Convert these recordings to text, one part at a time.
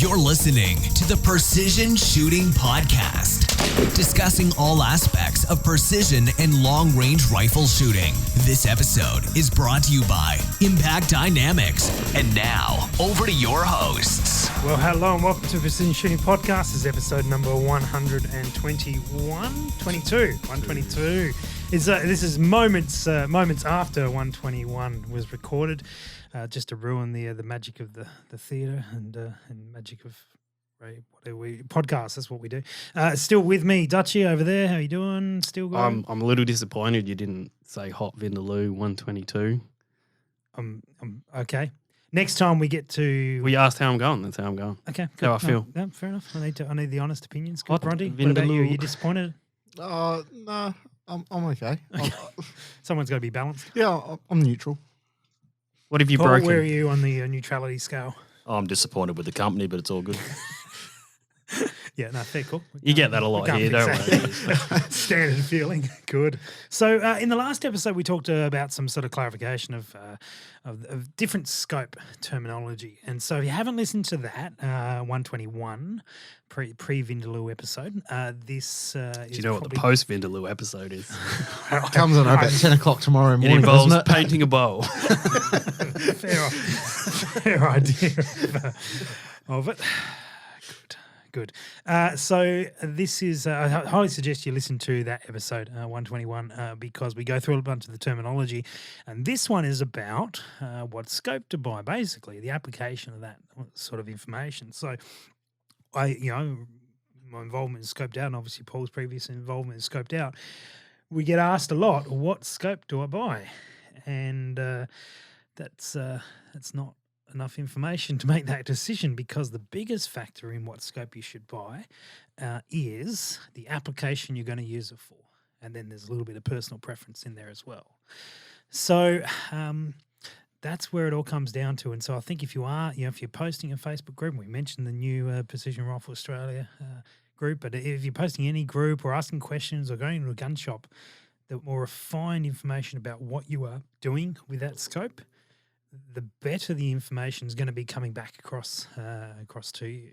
You're listening to the Precision Shooting Podcast, discussing all aspects of precision and long-range rifle shooting. This episode is brought to you by Impact Dynamics. And now, over to your hosts. Well, hello and welcome to the Precision Shooting Podcast. This is episode number 122. This is moments after 121 was recorded, just to ruin the magic of the theatre and magic of podcast. That's what we do. Still with me, Dutchy over there. How you doing? Still going? I'm a little disappointed you didn't say hot Vindaloo 122. Okay. Next time we get to... We asked how I'm going. That's how I'm going. Okay, cool. How I feel. No, fair enough. I need the honest opinions. Good, Hot Bronte, what about you? Are you disappointed? No, I'm okay. Someone's got to be balanced. Yeah, I'm neutral. What have you Paul, broken? where are you on the neutrality scale? I'm disappointed with the company, but it's all good. Yeah, no, fair, cool. You get that a lot here, don't we? Standard feeling. Good. So in the last episode, we talked about some sort of clarification of different scope terminology. And so if you haven't listened to that, 121 pre-Vindaloo episode, this is Do you know what the post-Vindaloo episode is? It comes on about 10 o'clock tomorrow It morning, involves doesn't it? painting a bowl. fair idea of it. Good. So this is, I highly suggest you listen to that episode, 121, because we go through a bunch of the terminology. And this one is about what scope to buy, basically, the application of that sort of information. So my involvement in Scoped Out, and obviously Paul's previous involvement in Scoped Out, we get asked a lot, what scope do I buy? And that's not enough information to make that decision, because the biggest factor in what scope you should buy is the application you're going to use it for. And then there's a little bit of personal preference in there as well. So that's where it all comes down to. And so I think if you are, if you're posting a Facebook group, we mentioned the new Precision Rifle Australia group, but if you're posting any group or asking questions or going to a gun shop, the more refined information about what you are doing with that scope, the better the information is going to be coming back across to you.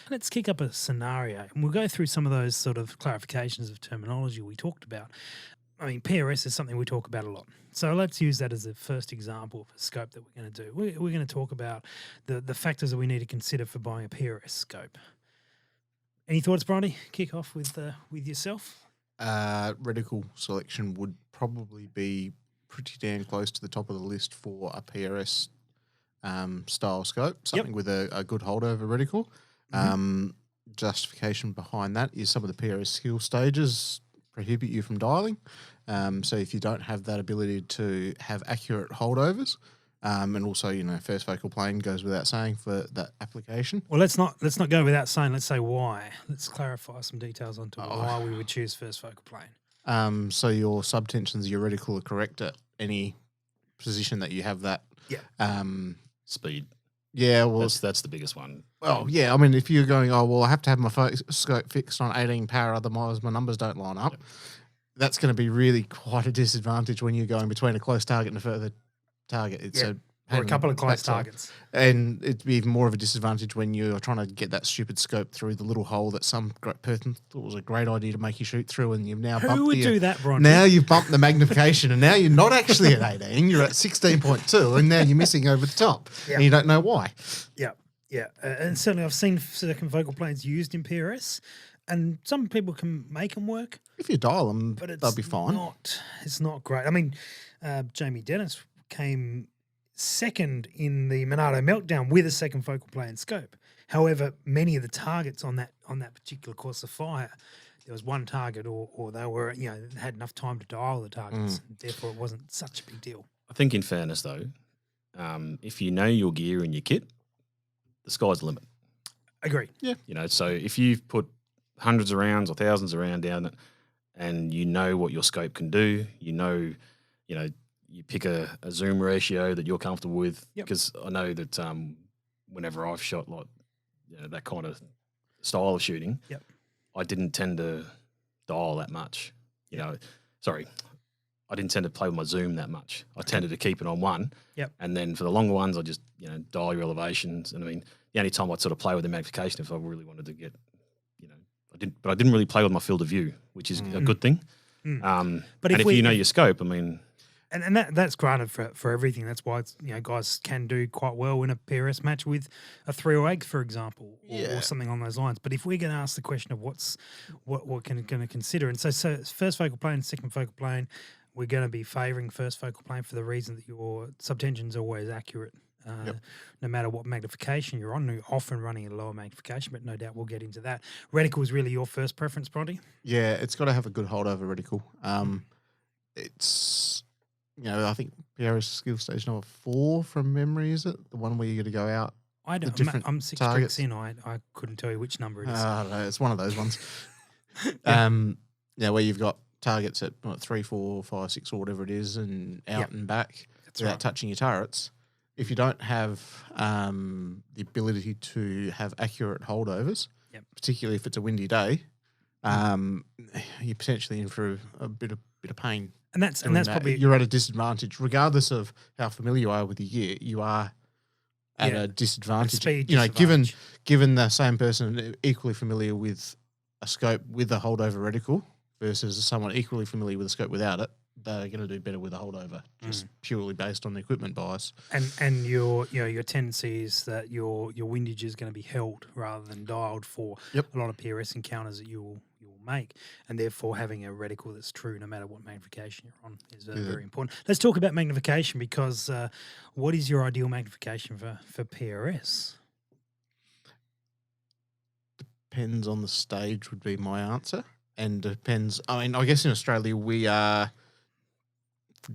Let's kick up a scenario, and we'll go through some of those sort of clarifications of terminology we talked about. I mean, PRS is something we talk about a lot. So let's use that as the first example of a scope that we're going to do. We're going to talk about the factors that we need to consider for buying a PRS scope. Any thoughts, Bronte? Kick off with yourself. Reticle selection would probably be pretty damn close to the top of the list for a PRS style scope, something with a good holdover reticle. Justification behind that is some of the PRS skill stages prohibit you from dialing. So if you don't have that ability to have accurate holdovers, and also, first focal plane goes without saying for that application. Well, let's not go without saying. Let's say why. Let's clarify some details onto why we would choose first focal plane. So your subtensions, your reticle are correct at any position that you have that. Yeah. Speed. Yeah, well, That's the biggest one. Well, yeah, I mean, if you're going, I have to have my scope fixed on 18 power, otherwise my numbers don't line up. Yep. That's going to be really quite a disadvantage when you're going between a close target and a further target. It's or a couple of close targets. And it'd be even more of a disadvantage when you're trying to get that stupid scope through the little hole that some great person thought was a great idea to make you shoot through, and you've now bumped Who would do that, Bronte? Now you've bumped the magnification, and now you're not actually at 18, you're at 16.2, and now you're missing over the top, and you don't know why. Yeah. And certainly I've seen second focal planes used in PRS, and some people can make them work. If you dial them, but they'll be fine. It's not great. I mean, Jamie Dennis came second in the Monado Meltdown with a second focal plane scope. However, many of the targets on that particular course of fire, there was one target, or they were had enough time to dial the targets. Therefore, it wasn't such a big deal. I think in fairness, though, if you know your gear and your kit, the sky's the limit. Agreed. Yeah. So if you've put hundreds of rounds or thousands of rounds down it, and you know what your scope can do, you pick a zoom ratio that you're comfortable with. Because I know that whenever I've shot that kind of style of shooting, I didn't tend to dial that much. I didn't tend to play with my zoom that much. I tended to keep it on one. And then for the longer ones, I just dial your elevations. And I mean, the only time I'd sort of play with the magnification if I really wanted to get, I didn't really play with my field of view, which is a good thing. But if you know your scope, I mean. And that's granted for everything. That's why it's, guys can do quite well in a PRS match with a 308, for example, or something on those lines. But if we're going to ask the question of what can going to consider, and so first focal plane, second focal plane, we're going to be favouring first focal plane for the reason that your subtension is always accurate. No matter what magnification you're on, you're often running at a lower magnification, but no doubt we'll get into that. Reticle is really your first preference, Bronte? Yeah, it's got to have a good holdover reticle. It's, I think PRS skill stage number 4 from memory, is it? The one where you're going to go out. I don't. I'm 6 targets. tricks in. I couldn't tell you which number it is. I don't know. It's one of those ones. Where you've got targets at 3, 4, 5, 6, or whatever it is, and out and back without touching your turrets. If you don't have the ability to have accurate holdovers, particularly if it's a windy day, you're potentially in for a bit of pain. And that's probably you're at a disadvantage, regardless of how familiar you are with the gear. You are at a disadvantage. Given the same person equally familiar with a scope with a holdover reticle versus someone equally familiar with a scope without it, they're going to do better with a holdover, just purely based on the equipment bias. And your tendency is that your windage is going to be held rather than dialed for a lot of PRS encounters that you'll make, and therefore having a reticle that's true no matter what magnification you're on is very important. Let's talk about magnification, because what is your ideal magnification for PRS? Depends on the stage would be my answer, and depends. I mean, I guess in Australia we are,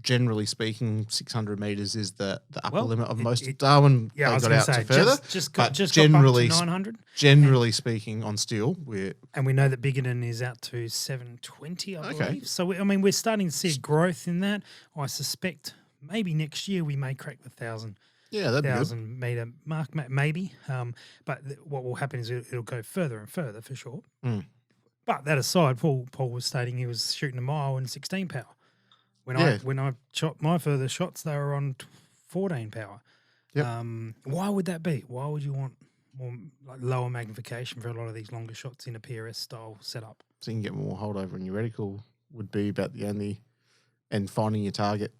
generally speaking, 600 metres is the upper limit of most. Darwin they got out to further. Just generally, 900. Generally speaking, on steel, and we know that Biggin is out to 720, I believe. So we're starting to see growth in that. I suspect maybe next year we may crack the 1,000. Yeah, that'd be 1,000 metre mark, maybe. But what will happen is it'll go further and further for sure. But that aside, Paul was stating he was shooting a mile in 16 power. When I shot my further shots, they were on 14 power. Why would that be? Why would you want more lower magnification for a lot of these longer shots in a PRS style setup? So you can get more holdover in your reticle would be about the only, and finding your target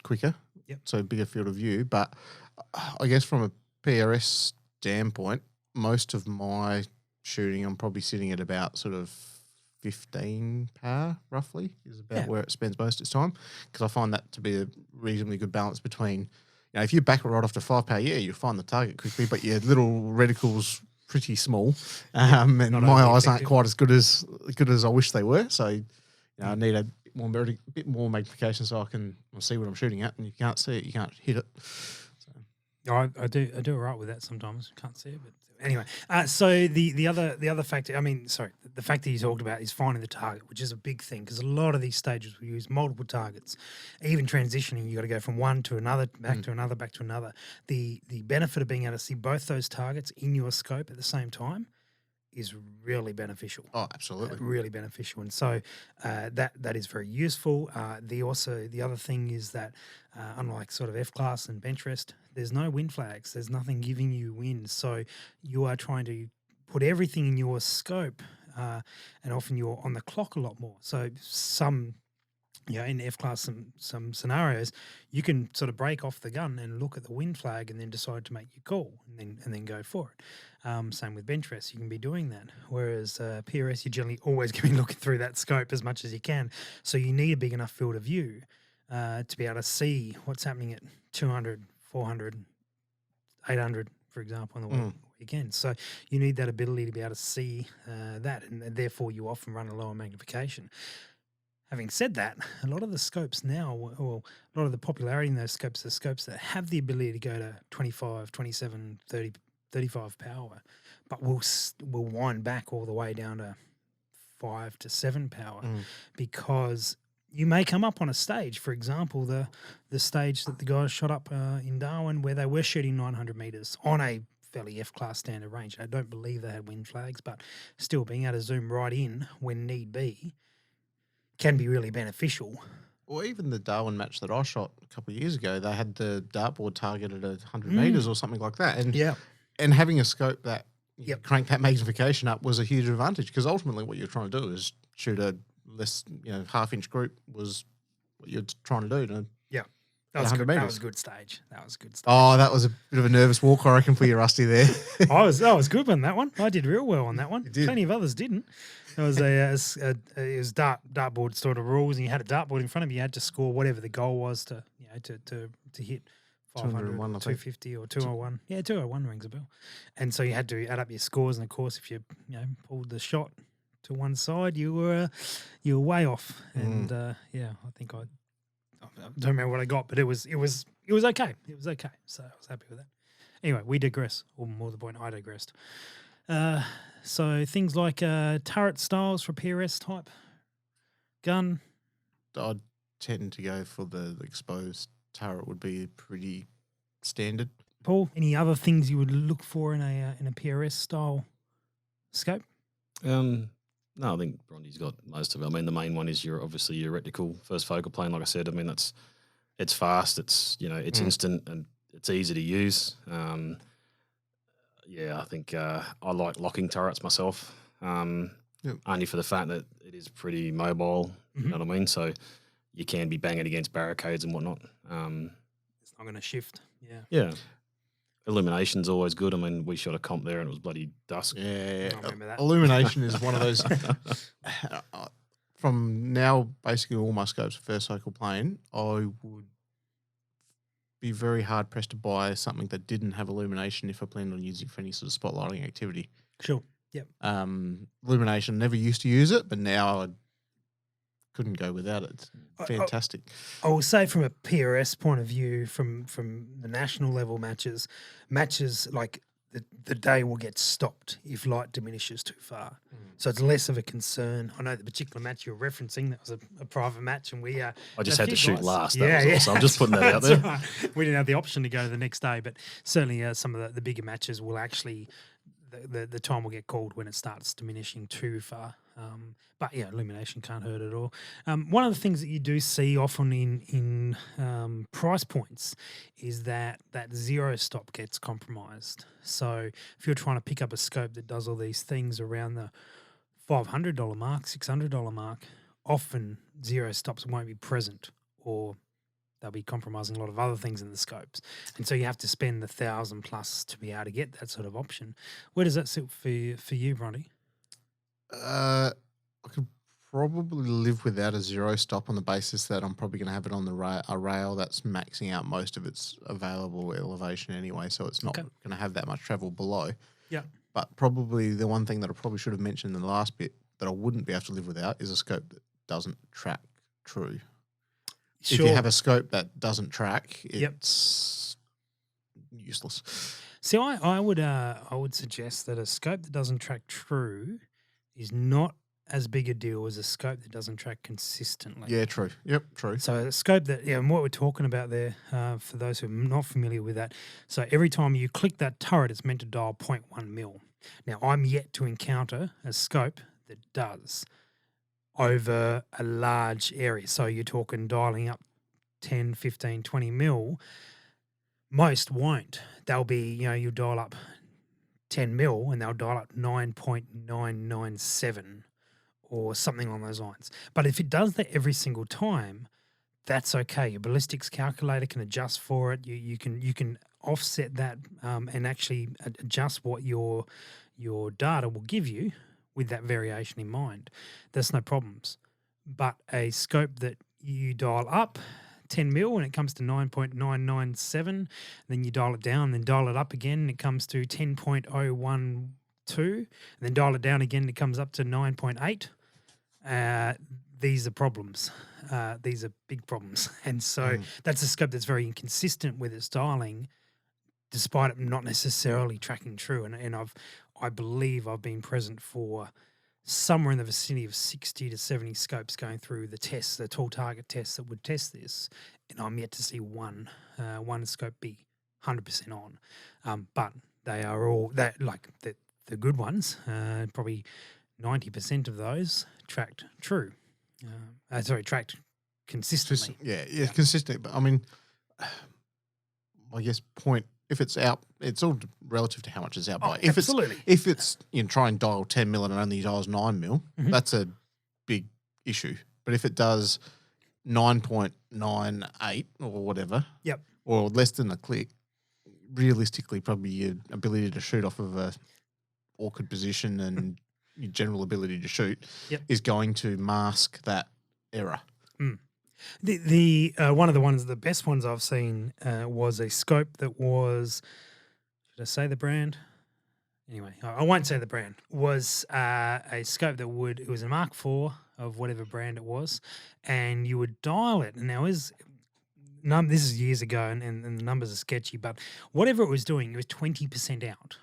quicker. So bigger field of view. But I guess from a PRS standpoint, most of my shooting, I'm probably sitting at about sort of 15 power, roughly, is about where it spends most of its time, because I find that to be a reasonably good balance between, if you back it right off to 5 power, you'll find the target quickly, but your little reticle's pretty small, and my eyes aren't quite as good as I wish they were. So, I need a bit more magnification so I can see what I'm shooting at, and you can't see it, you can't hit it. So. I do all right with that sometimes. Can't see it, but anyway. So the other factor, the factor you talked about is finding the target, which is a big thing, because a lot of these stages we use multiple targets. Even transitioning, you got to go from one to another, back to another, back to another. The benefit of being able to see both those targets in your scope at the same time is really beneficial. Oh, absolutely. Really beneficial. And so that is very useful. The other thing is that unlike sort of F-class and bench rest, there's no wind flags. There's nothing giving you wind. So you are trying to put everything in your scope, and often you're on the clock a lot more. So in F-class, some scenarios, you can sort of break off the gun and look at the wind flag and then decide to make your call and then go for it. Same with bench rest, you can be doing that. Whereas PRS, you're generally always going to be looking through that scope as much as you can. So you need a big enough field of view to be able to see what's happening at 200, 400, 800, for example, on the weekend. So you need that ability to be able to see that, and therefore you often run a lower magnification. Having said that, a lot of the scopes now, or a lot of the popularity in those scopes, are scopes that have the ability to go to 25, 27, 30, 35 power, but will wind back all the way down to 5 to 7 power, because you may come up on a stage, for example, the stage that the guys shot up in Darwin, where they were shooting 900 metres on a fairly F-class standard range. I don't believe they had wind flags, but still being able to zoom right in when need be can be really beneficial. Or even the Darwin match that I shot a couple of years ago, they had the dartboard targeted at 100 metres or something like that. And and having a scope that Yep. crank that magnification up was a huge advantage because ultimately what you're trying to do is shoot a less, half-inch group was what you're trying to do. That was 100 good. That metres. was a good stage. That was a good stage. Oh, that was a bit of a nervous walk, I reckon, for you, Rusty, there. I was good on that one. I did real well on that one. You did. Plenty of others didn't. It was it was dartboard sort of rules, and you had a dartboard in front of you. You had to score whatever the goal was to hit 500, 201, I think. 250 or 201. Yeah, 201 rings a bell. And so you had to add up your scores, and of course, if you pulled the shot to one side, you were way off. And I think I don't remember what I got, but it was okay. It was okay. So I was happy with that. Anyway, we digress, or more to the point, I digressed. So things like turret styles for PRS type gun. I'd tend to go for the exposed turret would be pretty standard. Paul, any other things you would look for in a PRS style scope? No, I think Bronte's got most of it. I mean, the main one is obviously your reticle first focal plane. Like I said, I mean it's fast, it's it's instant and it's easy to use. I think I like locking turrets myself. Only for the fact that it is pretty mobile. You know what I mean? So you can be banging against barricades and whatnot. It's not going to shift. Yeah. Yeah. Illumination's always good. I mean, we shot a comp there and it was bloody dusk. Yeah, I remember that. illumination is one of those. From now, basically all my scopes are first focal plane. I would be very hard pressed to buy something that didn't have illumination if I planned on using it for any sort of spotlighting activity. Sure. Yep. Illumination, never used to use it, but now I couldn't go without it. It's fantastic. I will say from a PRS point of view, from the national level matches like the day will get stopped if light diminishes too far. So it's less of a concern. I know the particular match you're referencing, that was a private match, and we I just had to shoot last. That was all. So I'm just putting that out That's there. right. We didn't have the option to go the next day, but certainly some of the bigger matches will actually the time will get called when it starts diminishing too far. But illumination can't hurt at all. One of the things that you do see often in price points is that zero stop gets compromised. So if you're trying to pick up a scope that does all these things around the $500 mark, $600 mark, often zero stops won't be present, or they'll be compromising a lot of other things in the scopes. And so you have to spend the $1,000+ to be able to get that sort of option. Where does that sit for you, Bronte? I could probably live without a zero stop on the basis that I'm probably going to have it on a rail that's maxing out most of its available elevation anyway, so it's not going to have that much travel below. Yeah. But probably the one thing that I probably should have mentioned in the last bit that I wouldn't be able to live without is a scope that doesn't track true. Sure. If you have a scope that doesn't track, it's useless. See, I would suggest that a scope that doesn't track true is not as big a deal as a scope that doesn't track consistently. Yeah, true. Yep, true. So a scope that, and what we're talking about there, for those who are not familiar with that, so every time you click that turret, it's meant to dial 0.1 mil. Now, I'm yet to encounter a scope that does over a large area. So you're talking dialing up 10, 15, 20 mil. Most won't. They'll be, you dial up 10 mil and they'll dial up 9.997 or something along those lines. But if it does that every single time, that's okay. Your ballistics calculator can adjust for it. You can offset that and actually adjust what your data will give you with that variation in mind. That's no problems. But a scope that you dial up 10 mil and it comes to 9.997, then you dial it down, then dial it up again and it comes to 10.012, and then dial it down again and it comes up to 9.8. These are problems. These are big problems. And so that's a scope that's very inconsistent with its dialing, despite it not necessarily tracking true. And I believe I've been present for somewhere in the vicinity of 60 to 70 scopes going through the tests, the tall target tests that would test this, and I'm yet to see one scope be 100% on. But they are all that, like the good ones. Probably 90% of those tracked true. Tracked consistently. Yeah, consistent. But I mean, I guess point If it's out, it's all relative to how much it's out by. Absolutely. If it's try and dial 10 mil and it only dials 9 mil, Mhm. that's a big issue. But if it does 9.98 or whatever, Yep. or less than a click, realistically, probably your ability to shoot off of a awkward position and your general ability to shoot is going to mask that error. The one of the best ones I've seen was a scope that was, should I say the brand? Anyway, I won't say the brand. Was a scope that it was a Mark IV of whatever brand it was, and you would dial it. And now this is years ago, and the numbers are sketchy, but whatever it was doing, it was 20% out.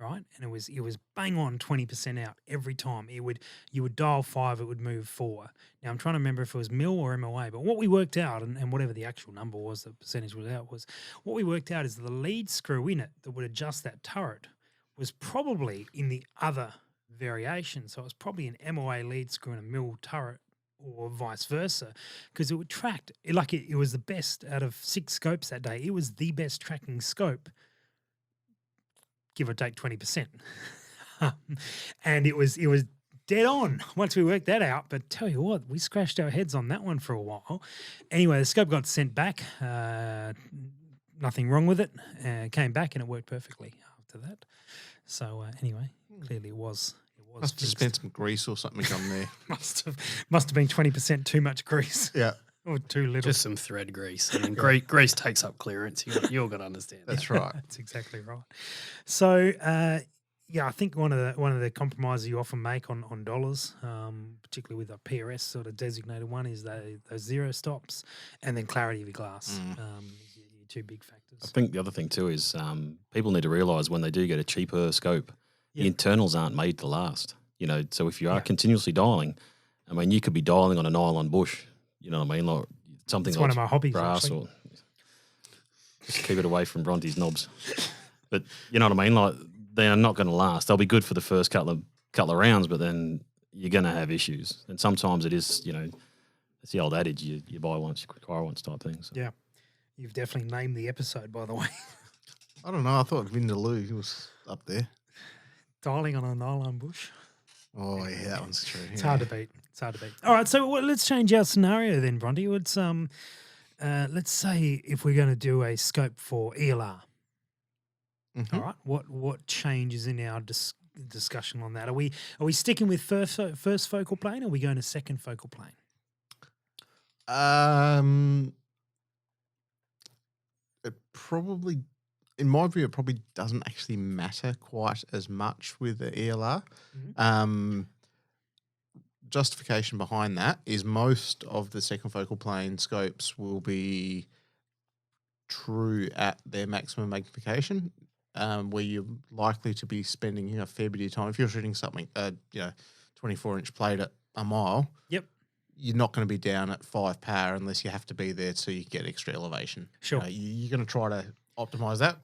Right, and it was bang on 20% out every time. You would dial 5, it would move 4. Now I'm trying to remember if it was mil or MOA, but what we worked out, and whatever the actual number was, the percentage was out, was what we worked out is the lead screw in it that would adjust that turret was probably in the other variation. So it was probably an MOA lead screw and a mil turret, or vice versa, because it would track it was the best out of 6 scopes that day. It was the best tracking scope, give or take 20%. And it was dead on once we worked that out. But tell you what, we scratched our heads on that one for a while. Anyway, the scope got sent back. Nothing wrong with it. Came back and it worked perfectly after that. So anyway, clearly it was Must have spent some grease or something on there. must have been 20% too much grease. Yeah. Or too little. Just some thread grease. I mean, grease takes up clearance. You all got to understand. That's right. That's exactly right. So, I think one of the compromises you often make on dollars, particularly with a PRS sort of designated one, is those 0 stops and then clarity of your glass. Your 2 big factors. I think the other thing too is people need to realise when they do get a cheaper scope, the internals aren't made to last. So if you are continuously dialing, I mean, you could be dialing on a nylon bush. You know what I mean? Like something It's like one of my hobbies, brass, actually. or just keep it away from Bronte's knobs. But you know what I mean? Like they are not going to last. They'll be good for the first couple of rounds, but then you're going to have issues. And sometimes it is, it's the old adage: you buy once, you acquire once type thing. So. Yeah, you've definitely named the episode, by the way. I don't know. I thought Vindaloo was up there. Dialing on a nylon bush. Oh, yeah, that one's true. It's hard to beat. All right, so let's change our scenario then, Bronte. Let's say if we're going to do a scope for ELR. Mm-hmm. All right, what changes in our discussion on that? Are we sticking with first focal plane, or are we going to second focal plane? It probably, in my view, it probably doesn't actually matter quite as much with the ELR. Mm-hmm. Justification behind that is most of the second focal plane scopes will be true at their maximum magnification, where you're likely to be spending a fair bit of time. If you're shooting something, 24-inch plate at a mile, Yep. you're not going to be down at 5 power unless you have to be there so you get extra elevation. Sure. You're going to try to optimize that.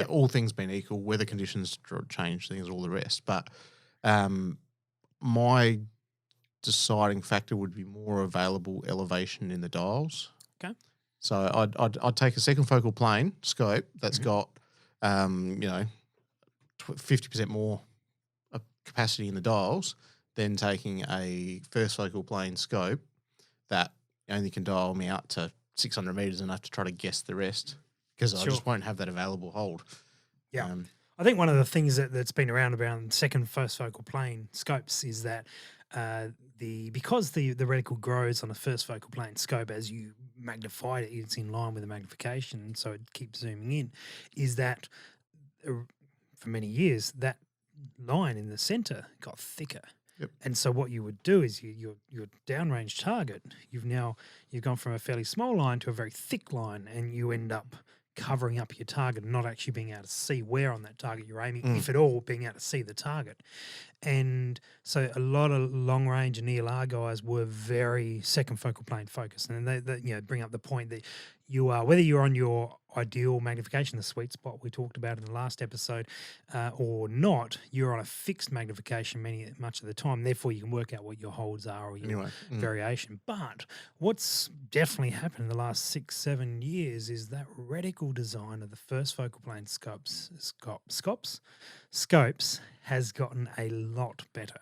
All things being equal, weather conditions change things, all the rest. But my deciding factor would be more available elevation in the dials. Okay. So I'd take a second focal plane scope that's got 50% more capacity in the dials than taking a first focal plane scope that only can dial me out to 600 meters and I have to try to guess the rest because I just won't have that available hold. Yeah. I think one of the things that's been around second first focal plane scopes is that because the reticle grows on a first focal plane scope as you magnify it, it's in line with the magnification, and so it keeps zooming in, is that for many years that line in the center got thicker. Yep. And so what you would do is your downrange target, you've gone from a fairly small line to a very thick line, and you end up covering up your target and not actually being able to see where on that target you're aiming, if at all, being able to see the target. And so a lot of long range and ELR guys were very second focal plane focused, and they bring up the point that you are, whether you're on your ideal magnification, the sweet spot we talked about in the last episode, or not, you're on a fixed magnification much of the time. Therefore, you can work out what your holds are or your variation. But what's definitely happened in the last 6-7 years is that reticle design of the first focal plane scopes has gotten a lot better.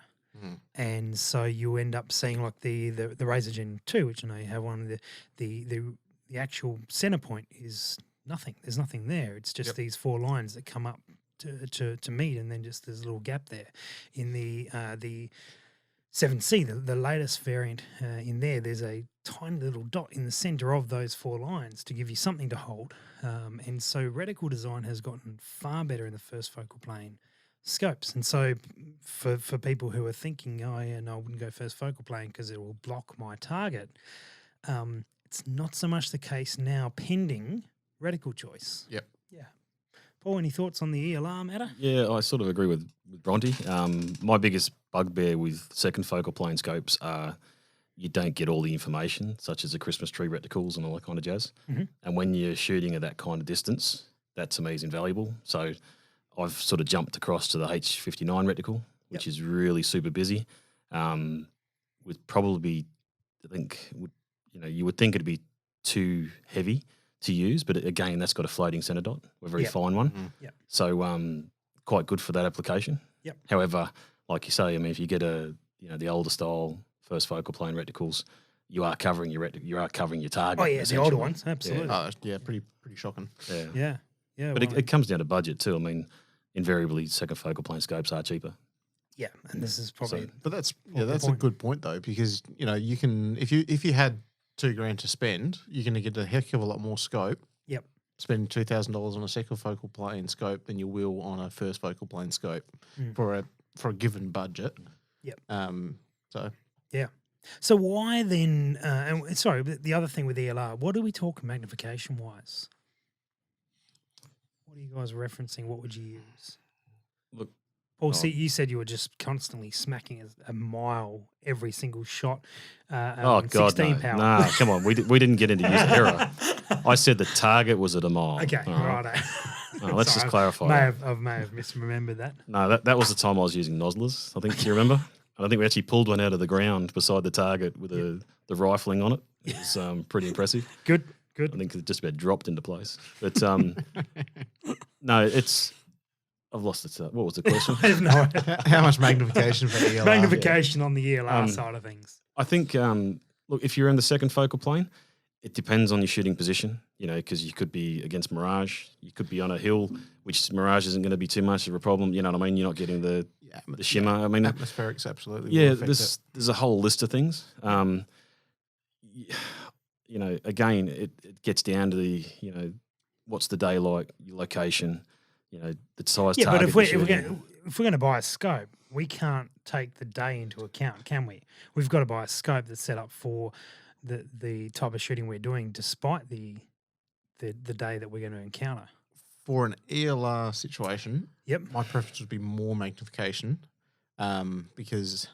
And so you end up seeing like the Razor Gen 2, which I know you have one, the actual center point is nothing. There's nothing there. It's just these 4 lines that come up to meet, and then just there's a little gap there. In the 7C, the latest variant in there, there's a tiny little dot in the center of those 4 lines to give you something to hold. And so reticle design has gotten far better in the first focal plane scopes. And so for people who are thinking, oh yeah, no, I wouldn't go first focal plane because it will block my target, it's not so much the case now pending reticle choice. Yep. Yeah. Paul, any thoughts on the ELR matter? Yeah, I sort of agree with Bronte. My biggest bugbear with second focal plane scopes are you don't get all the information, such as the Christmas tree reticles and all that kind of jazz. And when you're shooting at that kind of distance, that to me is invaluable. So I've sort of jumped across to the H59 reticle, which is really super busy. With probably, I think, you would think it'd be too heavy to use, but again, that's got a floating centre dot, a very fine one. So quite good for that application. However, like you say, I mean, if you get the older style first focal plane reticles, you are covering your target. Oh yeah, the older ones, absolutely. Pretty shocking. Yeah. But it comes down to budget too. I mean, invariably, second focal plane scopes are cheaper. Yeah, and this is probably. But that's a good point though, because you can if you had $2,000 to spend, you're going to get a heck of a lot more scope. Yep. Spend $2,000 on a second focal plane scope than you will on a first focal plane scope for a given budget. Yep. So. Yeah. So why then? And sorry, the other thing with ELR, what do we talk magnification wise? What are you guys referencing? What would you use? Look, Paul, see, you said you were just constantly smacking a mile every single shot. Oh God, 16 no! power. Nah, come on, we didn't get into user error. I said the target was at a mile. Okay, right. right. Let's just clarify. I may have misremembered that. No, that was the time I was using nozzlers. I think, do you remember? And I think we actually pulled one out of the ground beside the target with the rifling on it. It was pretty impressive. Good. I think it just about dropped into place. But no, I've lost it. What was the question? I have no idea. How much magnification for ELR? Magnification on the ELR side of things. I think, look, if you're in the second focal plane, it depends on your shooting position, because you could be against mirage. You could be on a hill, which mirage isn't going to be too much of a problem. You know what I mean? You're not getting the shimmer. I mean, atmospherics absolutely. Yeah, there's a whole list of things. Again, it gets down to the, what's the day like, your location, the size target. But if we're going to buy a scope, we can't take the day into account, can we? We've got to buy a scope that's set up for the type of shooting we're doing, despite the day that we're going to encounter. For an ELR situation, my preference would be more magnification, because,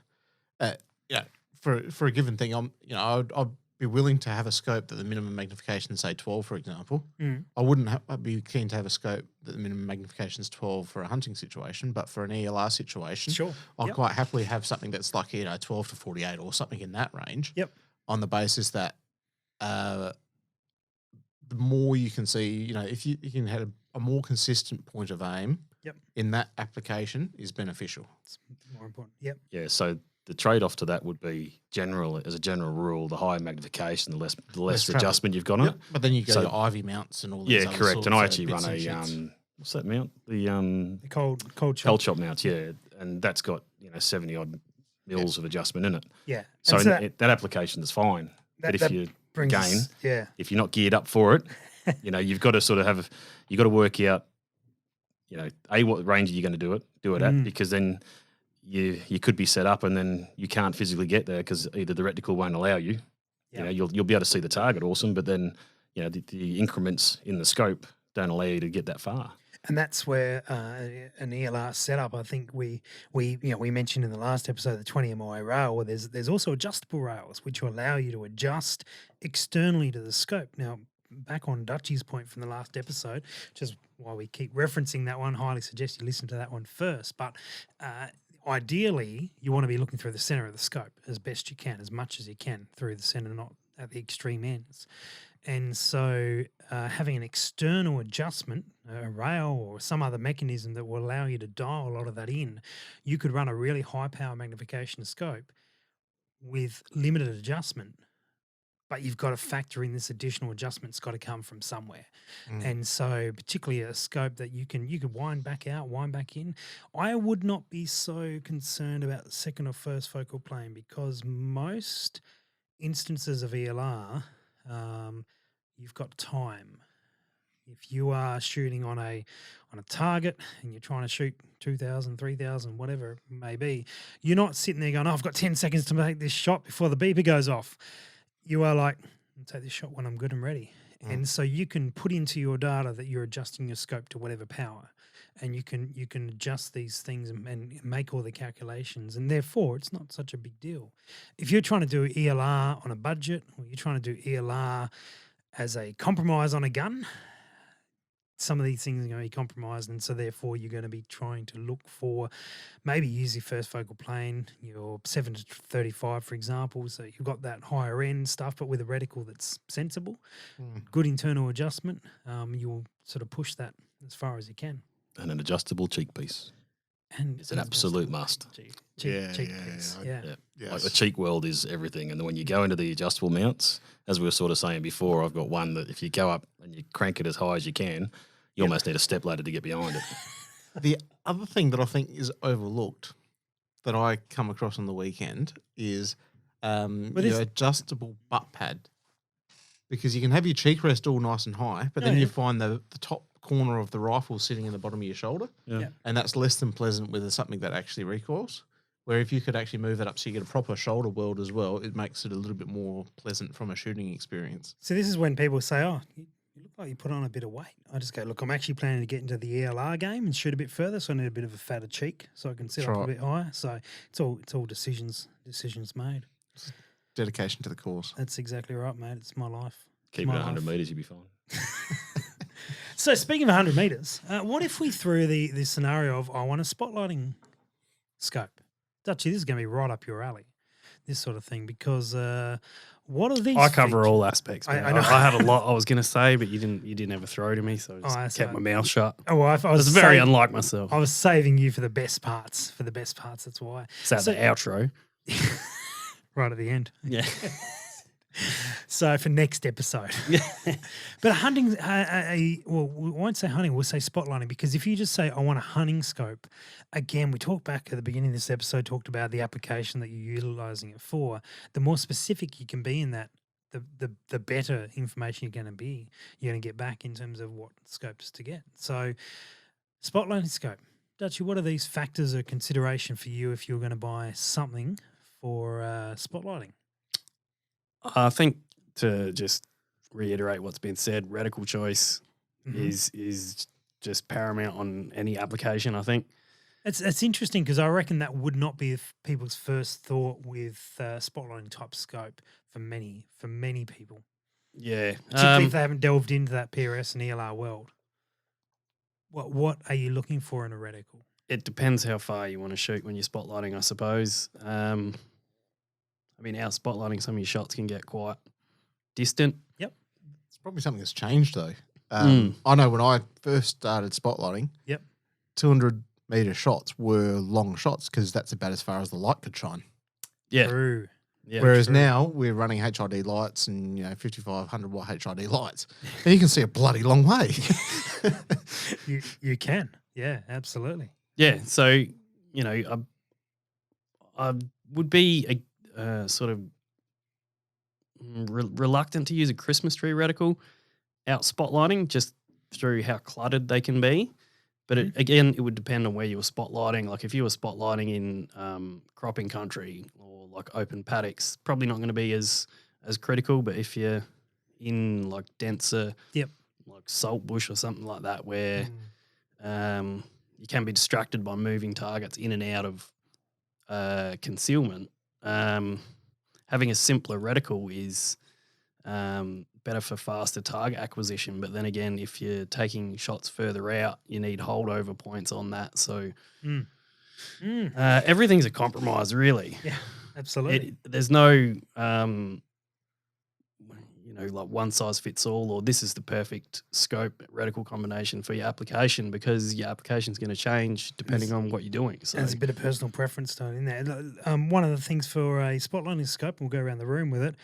for a given thing, I'd be willing to have a scope that the minimum magnification is, say, 12, for example. I wouldn't I'd be keen to have a scope that the minimum magnification is 12 for a hunting situation, but for an ELR situation, I'll quite happily have something that's like 12 to 48 or something in that range. On the basis that the more you can see, if you can have a more consistent point of aim in that application is beneficial. It's more important. Yeah, so the trade-off to that would be as a general rule, the higher magnification, the less adjustment you've got on it. But then you go to Ivy mounts and all these other correct. sorts And I of actually run bits a and what's that mount? The cold chop mounts, and that's got 70 odd mils of adjustment in it. Yeah. So that application is fine. But if you if you're not geared up for it, you've got to sort of you've got to work out, what range are you going to do it at, because then you could be set up and then you can't physically get there because either the reticle won't allow you. You'll be able to see the target, awesome, but then the increments in the scope don't allow you to get that far. And that's where an ELR setup, I think we mentioned in the last episode the 20 MOA rail, where there's also adjustable rails which will allow you to adjust externally to the scope. Now, back on Dutchy's point from the last episode, which is why we keep referencing that one. Highly suggest you listen to that one first. But ideally, you want to be looking through the center of the scope as best you can, as much as you can through the center, not at the extreme ends. And so having an external adjustment, a rail or some other mechanism that will allow you to dial a lot of that in, you could run a really high power magnification scope with limited adjustment, but you've got to factor in this additional adjustment's got to come from somewhere. And so particularly a scope that you could wind back out, wind back in. I would not be so concerned about the second or first focal plane, because most instances of ELR, you've got time. If you are shooting on a target and you're trying to shoot 2,000, 3,000, whatever it may be, you're not sitting there going, I've got 10 seconds to make this shot before the beeper goes off. You are like, I'll take this shot when I'm good and ready. And so you can put into your data that you're adjusting your scope to whatever power, and you can adjust these things and make all the calculations, and therefore it's not such a big deal. If you're trying to do ELR on a budget, or you're trying to do ELR as a compromise on a gun, some of these things are going to be compromised, and so therefore you're going to be trying to look for maybe use your first focal plane, your 7 to 35, for example, so you've got that higher end stuff, but with a reticle that's sensible, good internal adjustment, you'll sort of push that as far as you can. And an adjustable cheek piece. And It's an absolute must. cheek Yeah. piece. Yeah. Yes. Like the cheek weld is everything. And then when you go into the adjustable mounts, as we were sort of saying before, I've got one that if you go up and you crank it as high as you can, you almost need a step ladder to get behind it. The other thing that I think is overlooked that I come across on the weekend is your adjustable butt pad. Because you can have your cheek rest all nice and high, but then you find the top corner of the rifle sitting in the bottom of your shoulder. Yeah. And that's less than pleasant with something that actually recoils. Where if you could actually move that up so you get a proper shoulder weld as well, it makes it a little bit more pleasant from a shooting experience. So this is when people say, oh, you look like you put on a bit of weight. I just go, look, I'm actually planning to get into the ELR game and shoot a bit further, so I need a bit of a fatter cheek so I can sit up a bit higher. So it's all decisions made. Dedication to the cause. That's exactly right, mate. It's my life. Keep it 100 metres, you'll be fine. So speaking of 100 metres, what if we threw the scenario of I want a spotlighting scope? Dutchy, this is going to be right up your alley, this sort of thing, because what are these? I cover features? all aspects. I I know. had a lot I was going to say, but you didn't ever throw to me, so I just kept my mouth shut. Oh, well, I was very unlike myself. I was saving you for the best parts. That's why. So the outro. Right at the end. Yeah. So for next episode. But hunting, we won't say hunting, we'll say spotlighting, because if you just say, I want a hunting scope, again, we talked back at the beginning of this episode, talked about the application that you're utilizing it for. The more specific you can be in that, the better information you're going to get back in terms of what scopes to get. So spotlighting scope. Dutchy, what are these factors of consideration for you if you're going to buy something for spotlighting? I think to just reiterate what's been said, reticle choice is just paramount on any application, I think. It's interesting because I reckon that would not be people's first thought with spotlighting type scope for many people. Yeah. Particularly if they haven't delved into that PRS and ELR world. What are you looking for in a reticle? It depends how far you want to shoot when you're spotlighting, I suppose. I mean, out spotlighting, some of your shots can get quite distant. Yep. It's probably something that's changed though. I know when I first started spotlighting, 200-meter shots were long shots because that's about as far as the light could shine. Yeah. True. Yeah, Whereas now we're running HID lights and 5500 watt HID lights, and you can see a bloody long way. You can, yeah, absolutely. Yeah, so I would be sort of reluctant to use a Christmas tree reticle out spotlighting just through how cluttered they can be. But again, it would depend on where you were spotlighting. Like if you were spotlighting in cropping country or like open paddocks, probably not going to be as critical. But if you're in like denser, like salt bush or something like that, where you can be distracted by moving targets in and out of concealment, having a simpler reticle is better for faster target acquisition. But then again, if you're taking shots further out, you need holdover points on that. So everything's a compromise, really. Yeah, absolutely. There's no, like one size fits all, or this is the perfect scope reticle combination for your application, because your application's going to change depending on what you're doing. So there's a bit of personal preference to it in there. One of the things for a spotlighting scope, we'll go around the room with it,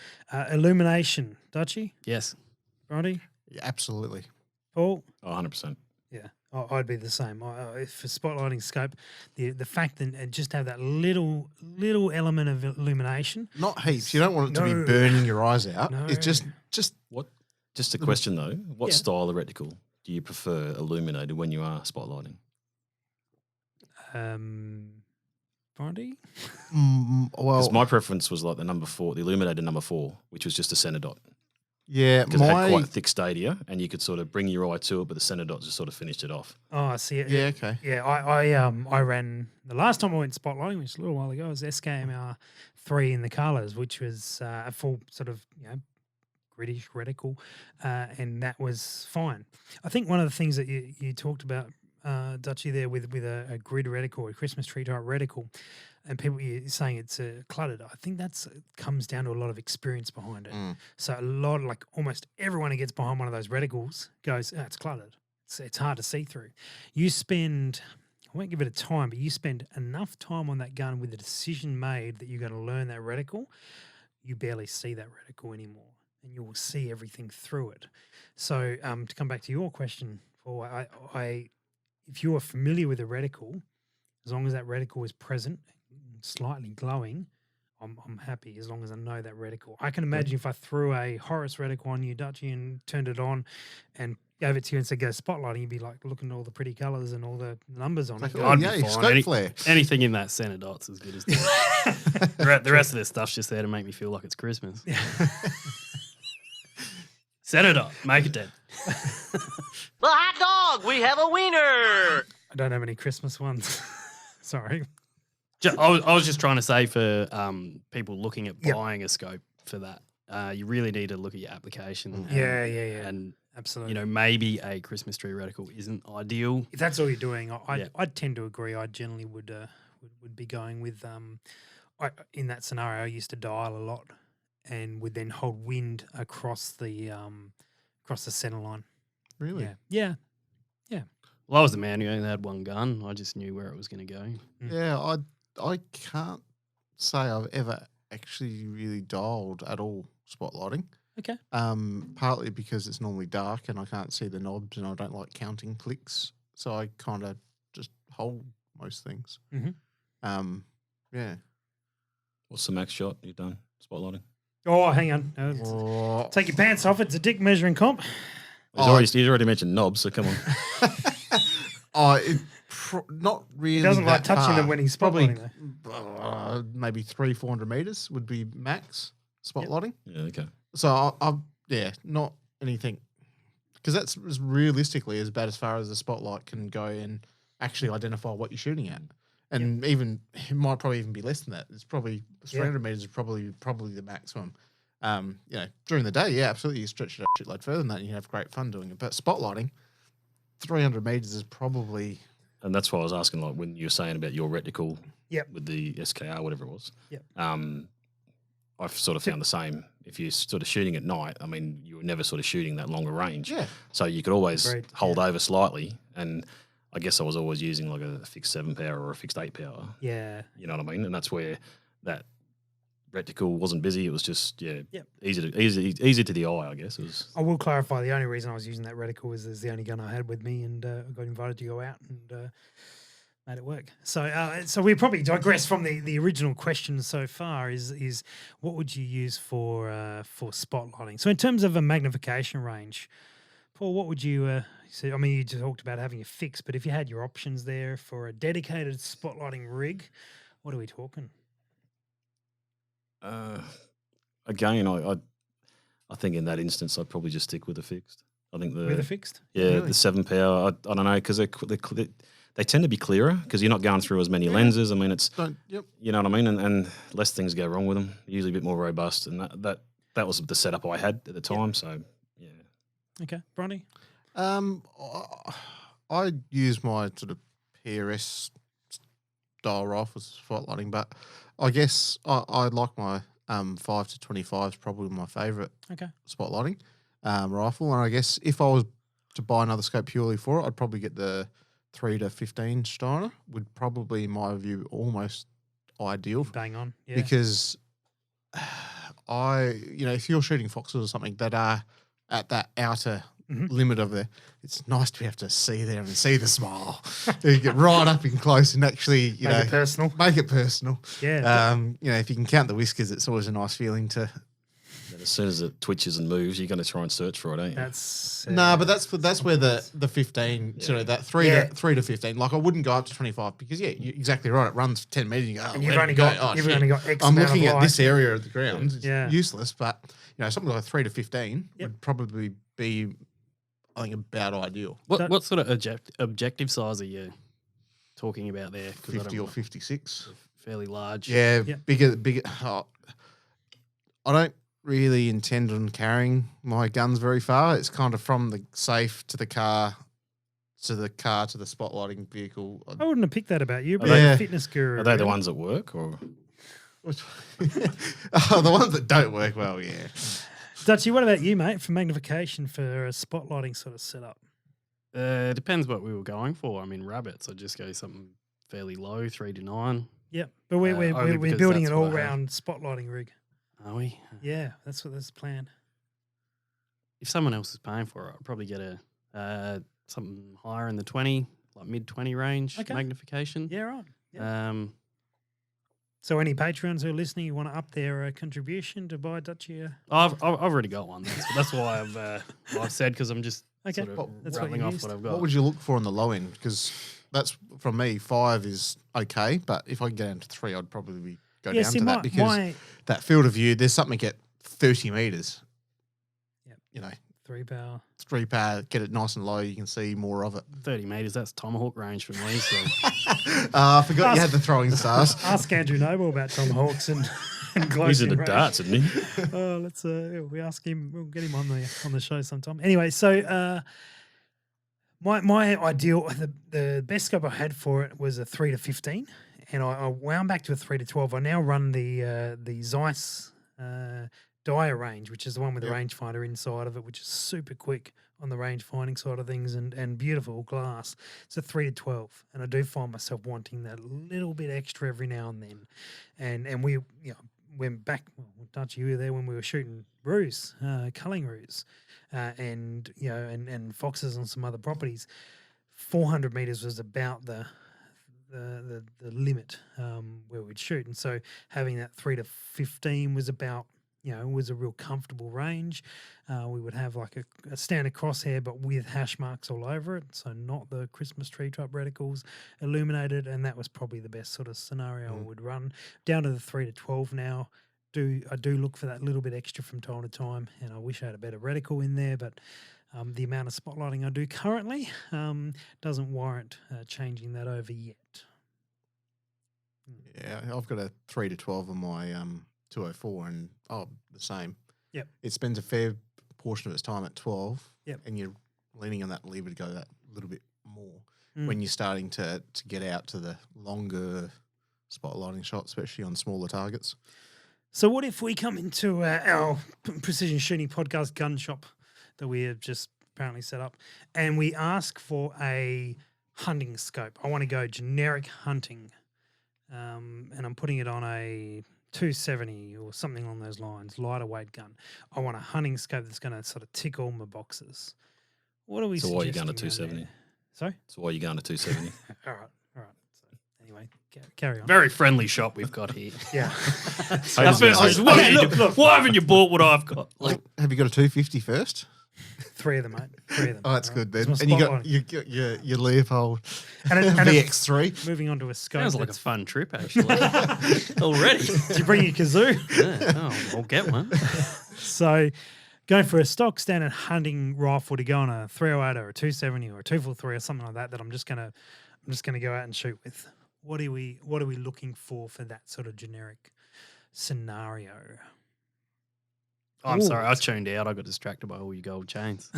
illumination. Dutchy? yes. Bronte? Yeah, absolutely. Paul? Oh, 100%. Yeah, I'd be the same. For spotlighting scope, the fact that just have that little element of illumination. Not heaps. You don't want it to be burning your eyes out. No. It's just What? Just a question though. What style of reticle do you prefer illuminated when you are spotlighting? Bronte? well, Because my preference was like the number 4, the illuminated number 4, which was just a center dot. yeah. Because it had quite thick stadia, and you could sort of bring your eye to it, but the center dot just sort of finished it off. Oh, I see it. Yeah, okay. Yeah, I ran the last time I went spotlighting, which was a little while ago, was SKMR 3 in the colours, which was a full sort of British reticle, and that was fine. I think one of the things that you talked about, Dutchy, there with a grid reticle, a Christmas tree type reticle, and people you're saying it's cluttered. I think it comes down to a lot of experience behind it. So a lot, like almost everyone who gets behind one of those reticles goes, it's cluttered. It's hard to see through. You spend, I won't give it a time, but you spend enough time on that gun with the decision made that you're going to learn that reticle, you barely see that reticle anymore, and you will see everything through it. So to come back to your question, Paul, if you are familiar with a reticle, as long as that reticle is present, slightly glowing, I'm happy as long as I know that reticle. I can imagine if I threw a Horus reticle on you, Dutchy, and turned it on and gave it to you and said go spotlighting, you'd be like looking at all the pretty colours and all the numbers on it. Oh, I'd yeah, be fine. scope flare. Anything in that center dot's as good as that. The rest of this stuff's just there to make me feel like it's Christmas. Center dot, make it dead. The hot dog, we have a wiener. I don't have any Christmas ones. Sorry. I was just trying to say for people looking at buying a scope for that, you really need to look at your application. Yeah. And Absolutely. maybe a Christmas tree reticle isn't ideal. If that's all you're doing, I'd tend to agree. I generally would be going with in that scenario. I used to dial a lot and would then hold wind across the center line. Really? Yeah. Well, I was the man who only had one gun. I just knew where it was going to go. Yeah, I can't say I've ever actually really dialed at all spotlighting. Okay. Partly because it's normally dark and I can't see the knobs and I don't like counting clicks, so I kind of just hold most things. Yeah. What's the max shot you've done spotlighting? Oh, hang on. Take your pants off. It's a dick measuring comp. He's already mentioned knobs, so come on. Not really. He doesn't like that touching far. them when he's spotlighting, Maybe 300-400 meters would be max spotlighting. Yeah, okay. So not anything, because that's as realistically as bad as far as the spotlight can go and actually identify what you're shooting at. And even it might probably even be less than that. It's probably 300 meters is probably the maximum. During the day, absolutely, you stretch it a shitload further than that, and you have great fun doing it. But spotlighting, 300 meters is probably. And that's why I was asking, like when you were saying about your reticle, Yep. with the SKR, whatever it was. Yep. I've sort of found the same. If you're sort of shooting at night, I mean, you were never sort of shooting that longer range. Yeah. So you could always Agreed. hold over slightly, and I guess I was always using like a fixed 7 power or a fixed 8 power. Yeah. You know what I mean? And that's where that reticle wasn't busy. It was just easy to the eye, I guess. It was. I will clarify, the only reason I was using that reticle was it's the only gun I had with me, and I got invited to go out and made it work. So we probably digress from the original question so far. Is what would you use for spotlighting? So in terms of a magnification range, Paul, what would you say? I mean, you just talked about having a fix, but if you had your options there for a dedicated spotlighting rig, what are we talking? Again, I think in that instance, I'd probably just stick with the fixed. I think With a fixed? Yeah, Really? the 7 power. I don't know, because they tend to be clearer because you're not going through as many lenses. I mean, it's you know what I mean, and less things go wrong with them. Usually a bit more robust, and that was the setup I had at the time. So Okay, Bronte. I use my sort of PRS style rifles for spotlighting, but I guess I like my 5 to 25 is probably my favourite Okay. spotlighting rifle. And I guess if I was to buy another scope purely for it, I'd probably get the 3 to 15 Steiner. Would probably, in my view, almost ideal. Bang on. Yeah. Because if you're shooting foxes or something that are at that outer limit of there, it's nice to be able to see them and see the smile. You get right up in close and actually, Make it personal. Make it personal. Yeah. If you can count the whiskers, it's always a nice feeling to. And as soon as it twitches and moves, you're going to try and search for it, ain't you? That's But that's where the 15, sort of that 3 to 15. Like I wouldn't go up to 25 because you're exactly right. It runs 10 meters. And you go, and you've only got X I'm amount looking of at light. this area of the ground. It's Yeah. useless. But something like 3 to 15 would probably be, I think, about ideal. What sort of objective size are you talking about there? 50 or 56. Fairly large. Yeah, bigger. I don't really intend on carrying my guns very far. It's kind of from the safe to the car to the spotlighting vehicle. I wouldn't have picked that about you, but they- you're a fitness guru. Are they the really. ones that work, or The ones that don't work well, yeah. Dutchy, what about you, mate, for magnification for a spotlighting sort of setup? Depends what we were going for. I mean, rabbits, I'd just go something fairly low, 3 to 9. Yep. But we're only because building that's an what I have. all-round spotlighting rig. Are we? Yeah, that's the plan. If someone else is paying for it, I'd probably get something higher in the 20, like mid-20 range magnification. Yeah, right. Yeah. So So any Patreons who are listening, you want to up their contribution to buy Dutchy? I've already got one. That's why I've said, because I'm just Okay. sort of That's what rattling you off used. what I've got. What would you look for on the low end? Because that's, from me, 5 is okay. But if I can get down to 3, I'd probably go down to that because that field of view, there's something at 30 metres. Yep. 3 power. 3 power, get it nice and low, you can see more of it. 30 metres, that's tomahawk range for me. So I forgot you had the throwing stars. Ask Andrew Noble about tomahawks and close he's into range. darts, isn't he? Let's we ask him. We'll get him on the show sometime. Anyway, so my ideal, the best scope I had for it was a 3 to 15, and I wound back to a 3 to 12. I now run the Zeiss Dyer range, which is the one with the rangefinder inside of it, which is super quick on the range finding side of things and beautiful glass. It's a 3 to 12, and I do find myself wanting that little bit extra every now and then. And we went back, Dutchy, you were there when we were shooting roos, culling roos, and foxes on some other properties. 400 meters was about the limit where we'd shoot, and so having that 3 to 15 was about, was a real comfortable range. We would have like a standard crosshair, but with hash marks all over it, so not the Christmas tree type reticles illuminated, and that was probably the best sort of scenario I would run. Down to the 3 to 12 now. I do look for that little bit extra from time to time, and I wish I had a better reticle in there, but the amount of spotlighting I do currently doesn't warrant changing that over yet. Yeah, I've got a 3 to 12 on my 204 and the same. Yep. It spends a fair portion of its time at 12. Yep. And you're leaning on that lever to go that little bit more when you're starting to get out to the longer spotlighting shots, especially on smaller targets. So what if we come into our precision shooting podcast gun shop that we have just apparently set up, and we ask for a hunting scope? I want to go generic hunting, and I'm putting it on a 270 or something along those lines, lighter weight gun. I want a hunting scope that's going to sort of tick all my boxes. What are we? So why are you suggesting going to around 270? there? Sorry. So why are you going to 270? All right. So anyway, carry on. very friendly shop we've got here. Yeah. Why haven't you bought what I've got? Like, Have you got a 250 first? 3 of them, mate. 3 of them. Oh, that's All good right. then. It's my And spotlight. you got your Leopold And a VX3. moving on to a scope. sounds like a that's- fun trip, actually. Already. Did you bring your kazoo? Yeah, I'll get one. So going for a stock standard hunting rifle to go on a 308 or a 270 or a 243 or something like that I'm just gonna go out and shoot with. What are we looking for that sort of generic scenario? I'm Ooh. sorry, I tuned out. I got distracted by all your gold chains.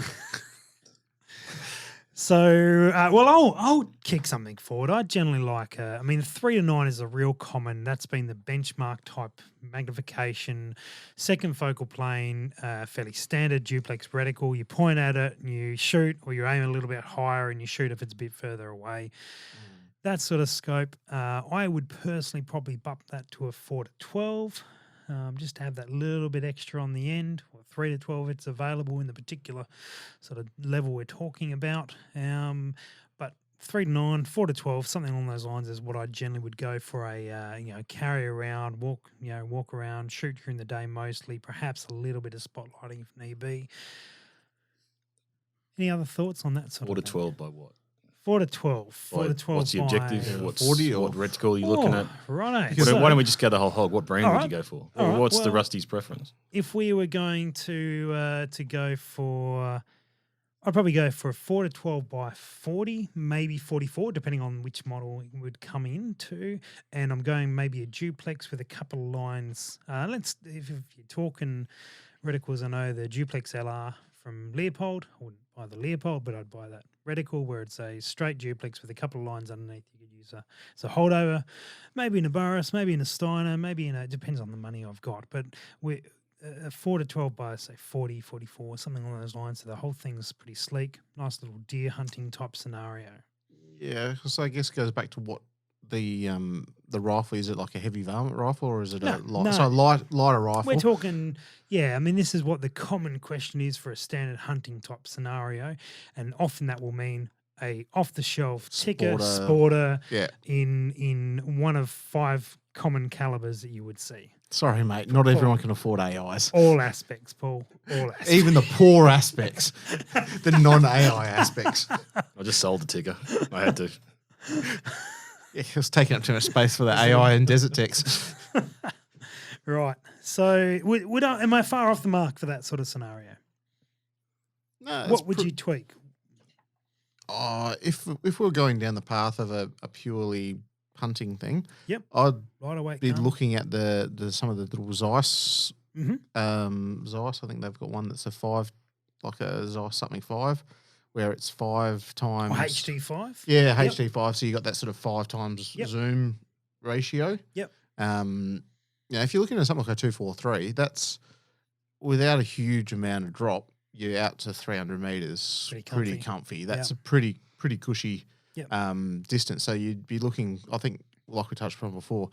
So, I'll kick something forward. I generally like, 3 to 9 is a real common. That's been the benchmark type magnification, second focal plane, fairly standard duplex reticle. You point at it and you shoot, or you aim a little bit higher and you shoot if it's a bit further away. That sort of scope. I would personally probably bump that to a 4 to 12. Just to have that little bit extra on the end, or 3 to 12 it's available in the particular sort of level we're talking about. But 3 to 9, 4 to 12, something along those lines is what I generally would go for a carry around, walk around, shoot during the day mostly, perhaps a little bit of spotlighting if need be. Any other thoughts on that sort 4 to of thing? 12 by what? 4 to 12. 4 to 12 What's the by objective? What's 40 or- what reticle are you looking at? Righto. Why don't we just go the whole hog? What brand would Alright. you go for? Alright, Or what's the well- Rusty's preference? If we were going to go for, I'd probably go for a 4 to 12 by 40, maybe 44, depending on which model it would come into. And I'm going maybe a duplex with a couple of lines. If you're talking reticles, I know the duplex LR from Leopold. I wouldn't buy the Leopold, but I'd buy that reticle where it's a straight duplex with a couple of lines underneath. You could use as a holdover, maybe in a Burris, maybe in a Steiner, maybe it depends on the money I've got. But a 4 to 12 by, say, 40, 44, something along those lines. So the whole thing's pretty sleek. Nice little deer hunting type scenario. Yeah, so I guess it goes back to what the rifle is. It like a heavy varmint rifle, or is it a lighter rifle? We're talking, this is what the common question is for a standard hunting type scenario, and often that will mean a off the shelf ticker sporter Yeah. in one of 5 common calibers that you would see. Sorry, mate. Not everyone can afford AIs. All aspects, Paul. All aspects. Even the poor aspects, the non-AI aspects. I just sold the ticker. I had to. Yeah, it was taking up too much space for the AI and desert text. Right. So am I far off the mark for that sort of scenario? No, What would you tweak? If we were going down the path of a purely hunting thing, Yep. I'd Right away. be looking at the some of the little Zeiss. Mm-hmm. Zeiss, I think they've got one that's a 5, like a Zeiss something 5, where it's 5 times HD5? Yeah, Yep. HD5. So you got that sort of 5 times Yep. zoom ratio. Yep. If you're looking at something like a 243, that's without a huge amount of drop, you're out to 300 meters. Pretty comfy. That's Yep. a pretty cushy Yep. distance. So you'd be looking, I think, like we touched on before,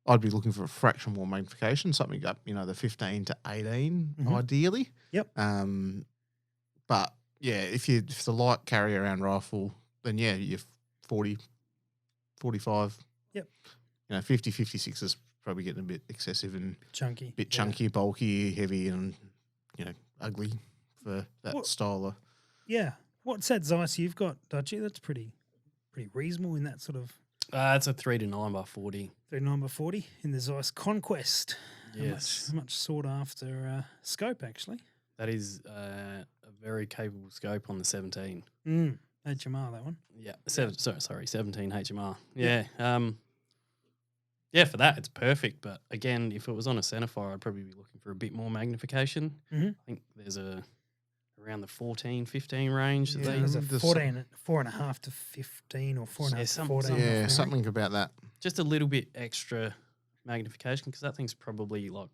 I'd be looking for a fraction more magnification, something up, the 15 to 18 Mhm. ideally. Yep. But yeah, if it's a light carry around rifle, then yeah, you're 40, 45. Yep. 50, 56 is probably getting a bit excessive and Chunky. bit chunky, bulky, heavy, and ugly for that What- style of. Yeah. What's that Zeiss you've got, Dutchy? That's pretty reasonable in that sort of It's a 3 to 9 by 40. 39 by 40 in the Zeiss Conquest. Yes. How much sought after scope, actually. That is a very capable scope on the 17. HMR, that one. Yeah. 17 HMR. Yeah. Yeah, for that, it's perfect. But again, if it was on a centerfire, I'd probably be looking for a bit more magnification. Mhm. I think there's around the 14, 15 range. Yeah, that there's a the 4.5 to 15 or 4.5 to some- 14. Yeah, something about that. just a little bit extra magnification because that thing's probably like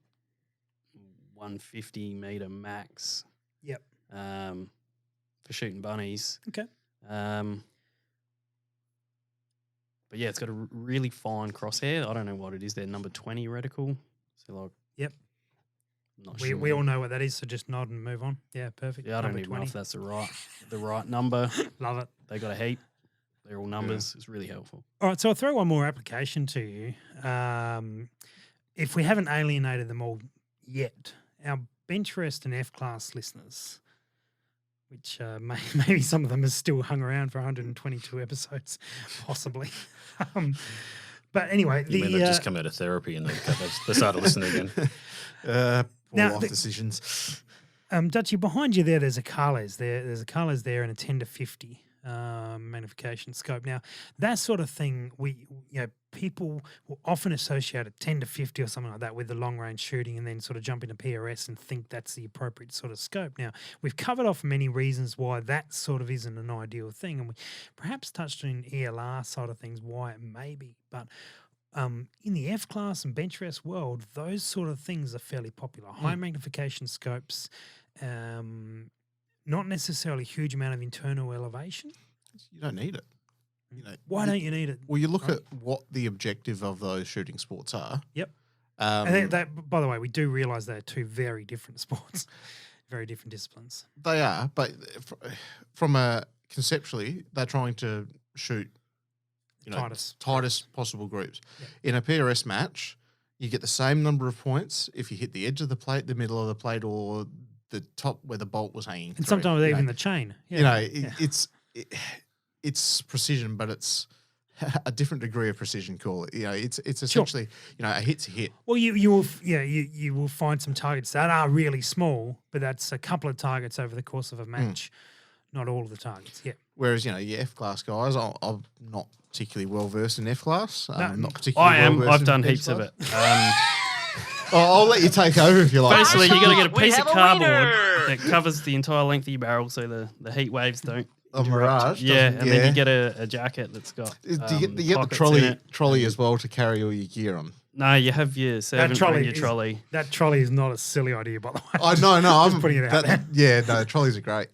150 meter max. Yep. For shooting bunnies. Okay. But yeah, it's got a really fine crosshair. I don't know what it is. Their number 20 reticle. So like, Yep. I'm not We sure. all know what that is, so just nod and move on. Yeah, perfect. Yeah, I don't Number even know 20. if that's the right number. Love it. They got a heap. They're all numbers. It's really helpful. All right, so I'll throw one more application to you. If we haven't alienated them all yet, our Bench-Rest and F-Class listeners, which maybe some of them have still hung around for 122 episodes, possibly. But anyway, You mean they've just come out of therapy and they started listening again? Poor Now, life the- decisions. Dutchy, behind you there's a Carles there. There's a Carles there and a 10 to 50. magnification scope. Now, that sort of thing, people will often associate a 10 to 50 or something like that with the long range shooting, and then sort of jump into PRS and think that's the appropriate sort of scope. Now, we've covered off many reasons why that sort of isn't an ideal thing, and we perhaps touched on ELR side of things why it may be, but in the F class and bench rest world, those sort of things are fairly popular. High magnification scopes, not necessarily a huge amount of internal elevation. You don't need it. Why don't you need it? Well, you look at what the objective of those shooting sports are. Yep. And that, by the way, we do realise they're two very different sports, very different disciplines. They are, but conceptually, they're trying to shoot tightest possible groups. Yep. In a PRS match, you get the same number of points if you hit the edge of the plate, the middle of the plate, or the top where the bolt was hanging. And sometimes even the chain. Yeah. It's precision, but it's a different degree of precision. Call it. It's essentially a hit's a hit. Well, you will find some targets that are really small, but that's a couple of targets over the course of a match, not all of the targets. Yeah. Whereas your F class guys, I'm not particularly well versed in F class. Not particularly. I am. well-versed I've in done bench heaps of class. it. I'll let you take over if you like. Basically, you got to get a We piece have of a cardboard wiener. that covers the entire length of your barrel, so the heat waves don't. A Mirage. Yeah, doesn't- and then you get a jacket that's got. Do you get the pockets in it. trolley as well to carry all your gear on? No, you have your servant bring your trolley. That trolley is not a silly idea, by the way. Oh no, I'm putting it out there. Yeah, no, trolleys are great.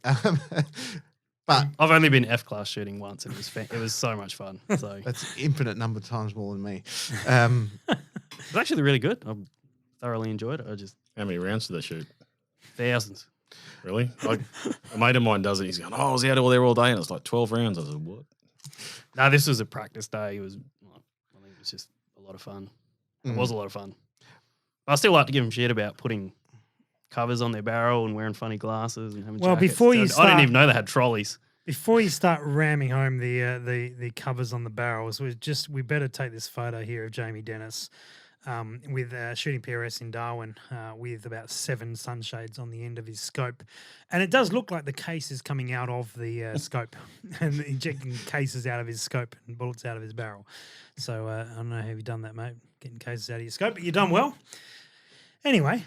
But I've only been F class shooting once, and it was so much fun. So that's infinite number of times more than me. it's actually really good. I thoroughly enjoyed it. How many rounds did they shoot? Thousands. Really? A mate of mine does it. He's going, I was out there all day, and it's like 12 rounds. I was like, what? No, this was a practice day. I think it was just a lot of fun. It was a lot of fun. I still like to give them shit about putting covers on their barrel and wearing funny glasses and having jackets. Before you I didn't even know they had trolleys. Before you start ramming home the covers on the barrels, we better take this photo here of Jamie Dennis with shooting PRS in Darwin with about 7 sunshades on the end of his scope. And it does look like the case is coming out of the scope and injecting cases out of his scope and bullets out of his barrel. So I don't know how you've done that, mate, getting cases out of your scope, but you've done well. Anyway,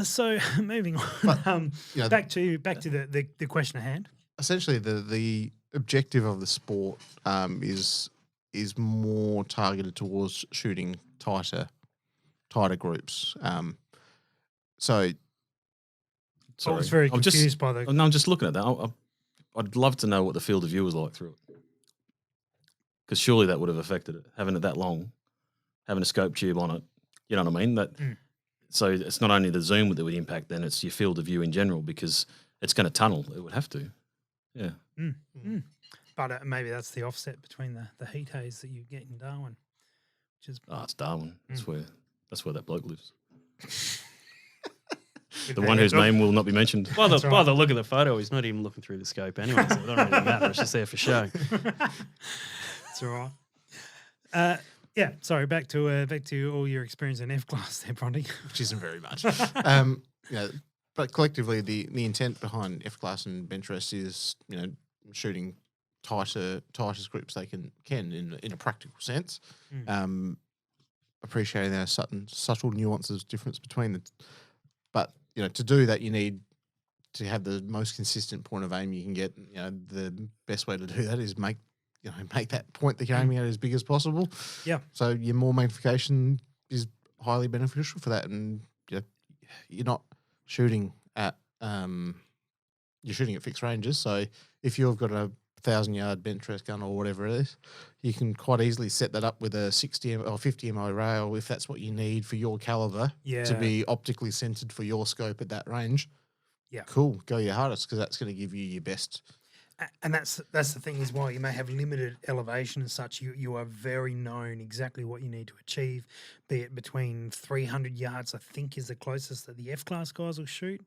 so moving on, back to the question at hand. Essentially, the objective of the sport is more targeted towards shooting tighter groups. So I was very confused by the. No, I'm just looking at that. I'd love to know what the field of view was like through it, because surely that would have affected it, having it that long, having a scope tube on it. You know what I mean? So it's not only the zoom that would impact, then it's your field of view in general, because it's going to tunnel. It would have to. Yeah. But maybe that's the offset between the heat haze that you get in Darwin, which is it's Darwin. That's where that bloke lives. The one whose name will not be mentioned. By the look of the photo, he's not even looking through the scope anyway, so it doesn't really matter. It's just there for show. That's all right. Yeah, sorry. Back to all your experience in F class there, Bronte. which isn't very much. But collectively, the intent behind F class and bench rest is shooting tightest groups they can in a practical sense. Appreciating their subtle nuances, difference between them. But to do that, you need to have the most consistent point of aim you can get. The best way to do that is make that point that you're aiming at as big as possible. Yeah. So your more magnification is highly beneficial for that, and you're not shooting at you're shooting at fixed ranges. So if you've got a 1,000-yard bench rest gun or whatever it is, you can quite easily set that up with a 60 or 50 MO rail if that's what you need for your caliber to be optically centered for your scope at that range. Yeah. Cool. Go your hardest, because that's going to give you your best. And that's the thing, is while you may have limited elevation and such, you are very known exactly what you need to achieve, be it between 300 yards, I think, is the closest that the F-class guys will shoot,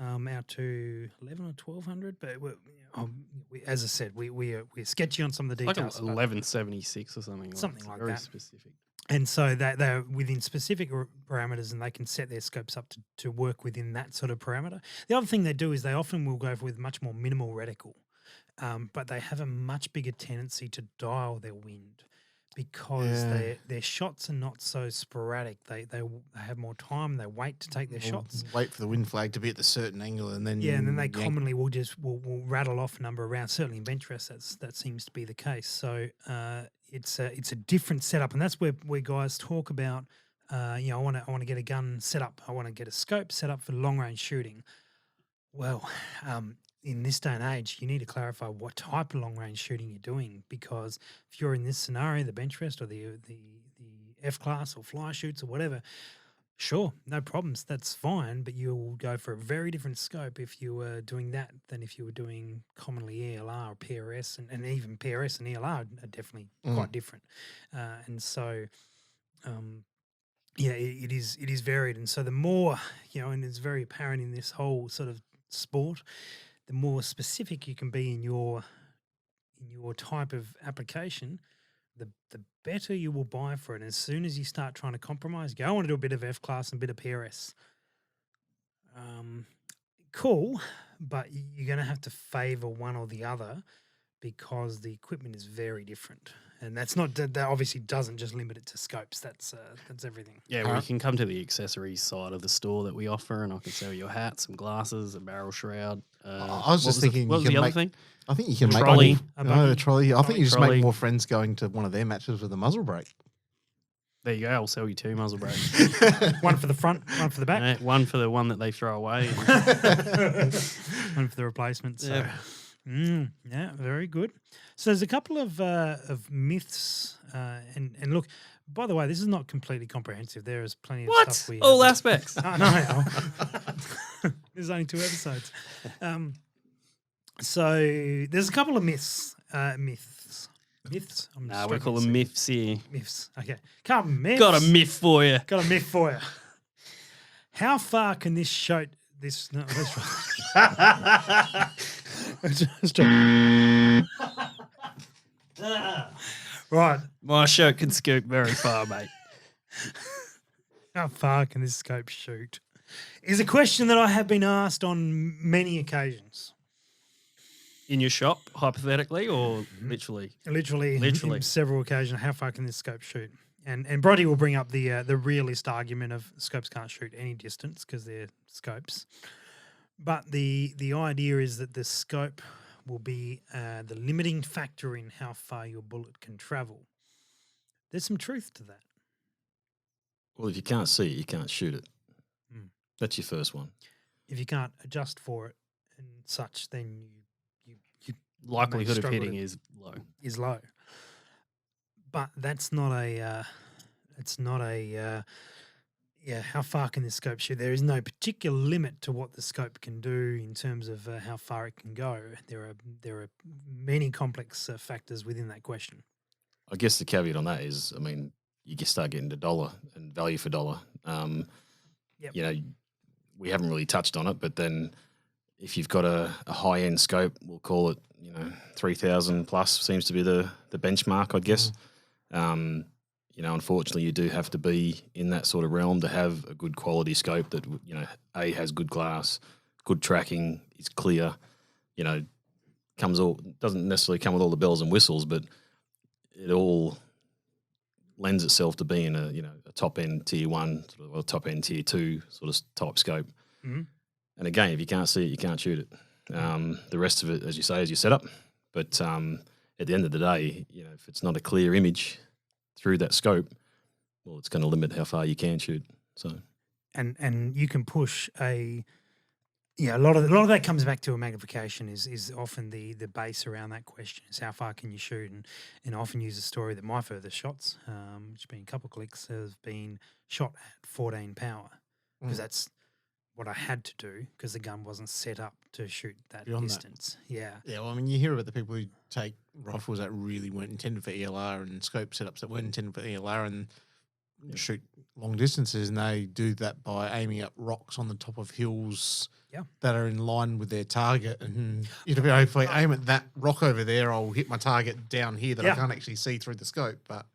out to 11 or 1,200. But as I said, we're sketchy on some of the details. Like 1176 or something. Something like very that. Specific. And so they're within specific parameters, and they can set their scopes up to work within that sort of parameter. The other thing they do is they often will go with much more minimal reticle. but they have a much bigger tendency to dial their wind because their shots are not so sporadic. They have more time. They wait to take their shots. Wait for the wind flag to be at a certain angle, and then and then they yank. commonly will rattle off a number of rounds. Certainly in bench rest, that seems to be the case. So it's a different setup, and that's where guys talk about. I want to get a gun set up. I want to get a scope set up for long range shooting. Well, in this day and age, you need to clarify what type of long range shooting you're doing, because if you're in this scenario, the bench rest or the F class or fly shoots or whatever, sure, no problems, that's fine. But you'll go for a very different scope if you were doing that than if you were doing commonly ELR or PRS, and even PRS and ELR are definitely quite different. And so, it is varied. And so the more, and it's very apparent in this whole sort of sport, the more specific you can be in your type of application, the better you will buy for it. And as soon as you start trying to compromise, I want to do a bit of F class and a bit of PRS. Cool, but you're going to have to favor one or the other because the equipment is very different. And that's not, that obviously doesn't just limit it to scopes. That's everything. Yeah, we can come to the accessories side of the store that we offer, and I can sell you a hat, some glasses, a barrel shroud. I was just thinking, what was the other thing? I think you can Trolley. make a trolley. I think you just Trolley. make more friends going to one of their matches with a muzzle brake. There you go. I'll sell you 2 muzzle brakes. One for the front, one for the back. One for the one that they throw away. One for the replacement. So. Yeah, very good. So there's a couple of myths, and look, by the way, this is not completely comprehensive. There is plenty of stuff we all haven't- aspects. Oh, no. There's only 2 episodes. So there's a couple of myths. Myths. I'm Nah, we struggling call to them see. myths here. Myths. Okay. Come myths. Got a myth for you. Got a myth for you. How far can this shoot? This no, that's right. Let's try. Right. My shirt can scoop very far, mate. How far can this scope shoot? Is a question that I have been asked on many occasions. In your shop, hypothetically, or literally? Literally. Literally. On several occasions. How far can this scope shoot? And Bronte will bring up the realist argument of scopes can't shoot any distance because they're scopes. But the idea is that the scope will be the limiting factor in how far your bullet can travel. There's some truth to that. Well, if you can't see it, you can't shoot it. That's your first one. If you can't adjust for it and such, then you Likelihood of struggle hitting to- is low. is low. But that's not a. It's not a. How far can this scope shoot? There is no particular limit to what the scope can do in terms of how far it can go. There are many complex factors within that question. I guess the caveat on that is, I mean, you just start getting to dollar and value for dollar. Yep. You know, we haven't really touched on it, but then if you've got a high end scope, we'll call it, 3,000 plus seems to be the benchmark, I guess. Unfortunately, you do have to be in that sort of realm to have a good quality scope that, A, has good glass, good tracking, is clear, doesn't necessarily come with all the bells and whistles, but it all lends itself to being a top end tier 1 sort of, or top end tier 2 sort of type scope. Mm-hmm. And again, if you can't see it, you can't shoot it. The rest of it, as you say, is your setup. But at the end of the day, if it's not a clear image through that scope, well, it's going to limit how far you can shoot. So, and you can push a lot of that comes back to a magnification is often the base around that question is how far can you shoot, and I often use a story that my furthest shots, which have been a couple clicks, have been shot at 14 power because that's what I had to do because the gun wasn't set up to shoot that Beyond distance. Yeah. Yeah, well, I mean, you hear about the people who take rifles that really weren't intended for ELR and scope setups that weren't intended for ELR and shoot long distances, and they do that by aiming up rocks on the top of hills that are in line with their target. And if I aim at that rock over there, I'll hit my target down here that I can't actually see through the scope, but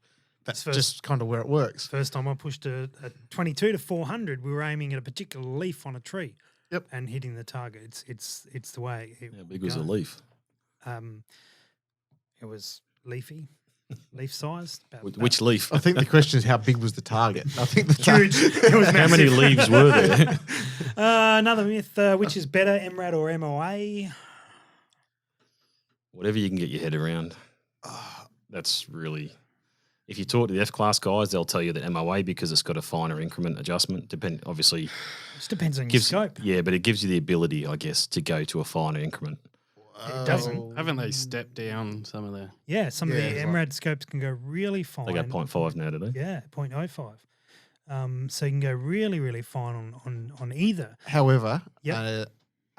that's just kind of where it works. First time I pushed a 22 to 400, we were aiming at a particular leaf on a tree. Yep. And hitting the target. It's the way it how big was the leaf? It was leaf sized. Which leaf? I think the question is how big was the target? I think the Huge. It was How many leaves were there? Another myth, which is better, MRAD or MOA? Whatever you can get your head around. That's really. If you talk to the F-class guys, they'll tell you that MOA because it's got a finer increment adjustment. Obviously, Just depends on your scope. Yeah, but it gives you the ability, I guess, to go to a finer increment. It doesn't. Haven't they stepped down some of the? Yeah, some of the Yeah, MRAD scopes can go really fine. They go 0.5 now, do they? Yeah, 0.05. So you can go really, really fine on either. However, Yep.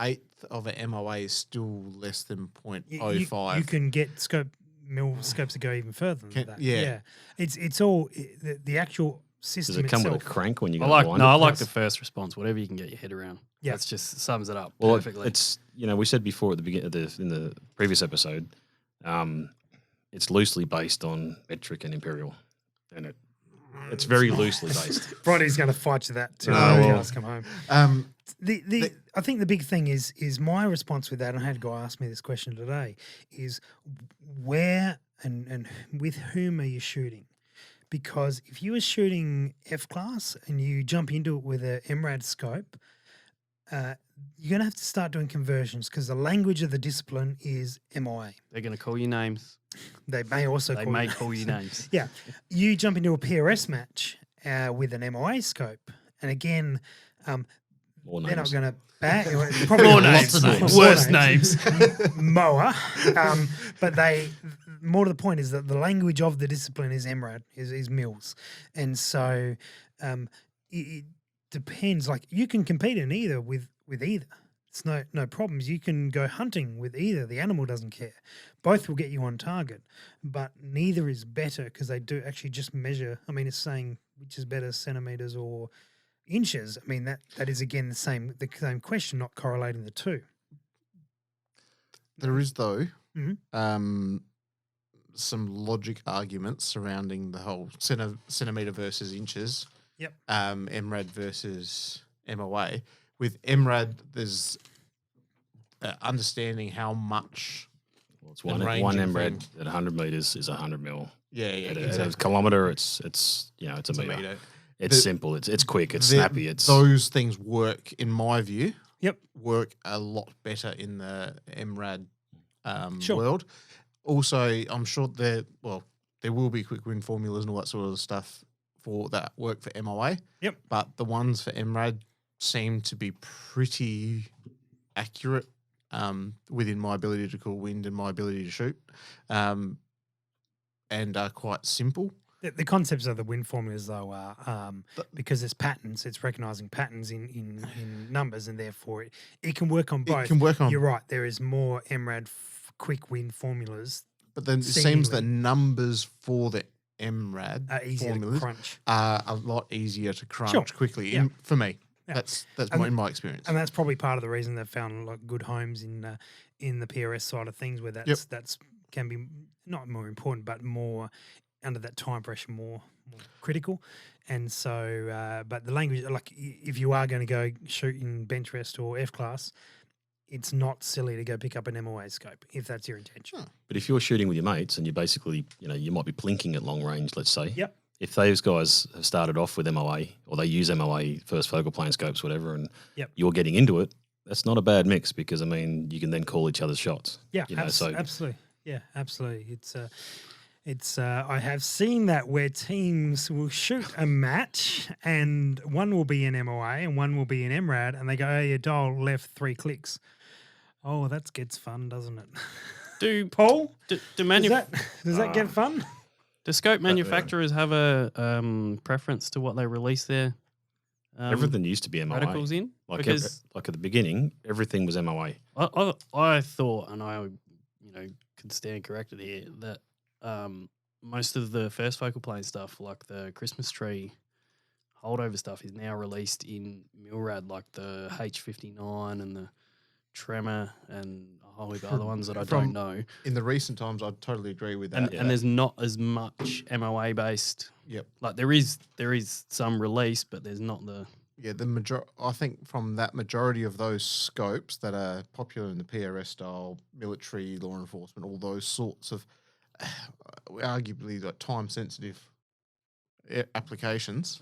eighth of an MOA is still less than You- 0.05. You can get scopes that go even further than that. yeah. It's all the actual Does system it come itself. with a crank when you go I like blind? no, I it? like the first response. Whatever you can get your head around. Yeah. That just sums it up Well, perfectly. it's we said before at the beginning in the previous episode, it's loosely based on metric and imperial, and it's very loosely based. Bronte's going to fight you that till No, the well- guys come home. I think the big thing is my response with that, and I had a guy ask me this question today, is where and with whom are you shooting? Because if you were shooting F-class and you jump into it with a MRAD scope, you're going to have to start doing conversions because the language of the discipline is MOA. They're going to call you names. They may also They call may it- call you names. Yeah. You jump into a PRS match with an MOA scope, and again, More they're not names. going to back. Probably More lots names, of names. more Worse names. Mower. But more to the point is that the language of the discipline is MRAD, is mills. And so it depends. Like you can compete in either with either. It's no problems. You can go hunting with either. The animal doesn't care. Both will get you on target, but neither is better because they do actually just measure. I mean, it's saying which is better, centimeters or inches. I mean, that is again the same question, not correlating the two. There is, though, Mhm. some logic arguments surrounding the whole centimeter versus inches. Yep. MRAD versus MOA. With MRAD, there's understanding how much. Well, it's the one ranging MRAD thing. at 100 meters is 100 mil. Yeah, At exactly. a kilometer, it's a It's meter. a meter. It's The- simple. It's quick. It's The- snappy. It's those things work, in my view. Yep. Work a lot better in the MRAD Sure. world. Also, I'm sure there will be quick win formulas and all that sort of stuff for that work for MOA. Yep. But the ones for MRAD seem to be pretty accurate within my ability to call wind and my ability to shoot, and are quite simple. The concepts of the wind formulas, though, are because it's patterns. It's recognizing patterns in numbers, and therefore it can work on both. It can work on, You're right. There is more MRAD quick win formulas but then it seems that seemingly numbers for the MRAD are easier to formulas crunch, are a lot easier to crunch quickly. Yeah. For me, Yeah. that's And in my experience. and that's probably part of the reason they've found like good homes in the PRS side of things, where that's can be not more important, but more under that time pressure, more critical. And so, but the language, like if you are going to go shoot in bench rest or F class, it's not silly to go pick up an MOA scope if that's your intention. But if you're shooting with your mates and you basically, you might be plinking at long range, let's say. Yep. If those guys have started off with MOA or they use MOA, first focal plane scopes, whatever, and Yep. you're getting into it, that's not a bad mix because, you can then call each other's shots. Yeah, So absolutely. Yeah, absolutely. It's I have seen that where teams will shoot a match and one will be in MOA and one will be in MRAD, and they go, "Oh, you dial left 3 clicks." Oh, that gets fun, doesn't it? Do Paul, do does that get fun? do scope manufacturers have a preference to what they release their everything used to be MOA. radicals in? Like, Because like at the beginning, everything was MOA. I thought, and I could stand corrected here, that most of the first focal plane stuff, like the Christmas tree holdover stuff, is now released in MILRAD, like the H59 and the Tremor and a whole heap of other ones that I don't know. In the recent times, I'd totally agree with that. And there's not as much MOA based. Yep. Like there is some release, but there's not the Yeah, I think from that majority of those scopes that are popular in the PRS style, military, law enforcement, all those sorts of arguably like time sensitive applications,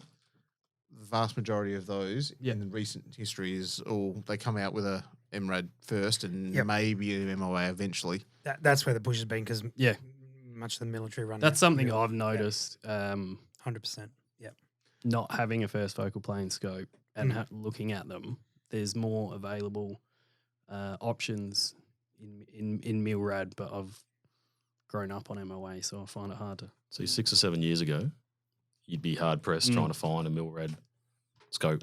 the vast majority of those in recent history is all they come out with a MRAD first and maybe an MOA eventually. That's where the push has been because Yeah. much of the military run. That's something I've noticed. 100%. Yeah. Not having a first focal plane scope and looking at them, there's more available options in MILRAD, but I've grown up on MOA, so I find it hard to. So 6 or 7 years ago, you'd be hard pressed trying to find a MILRAD scope,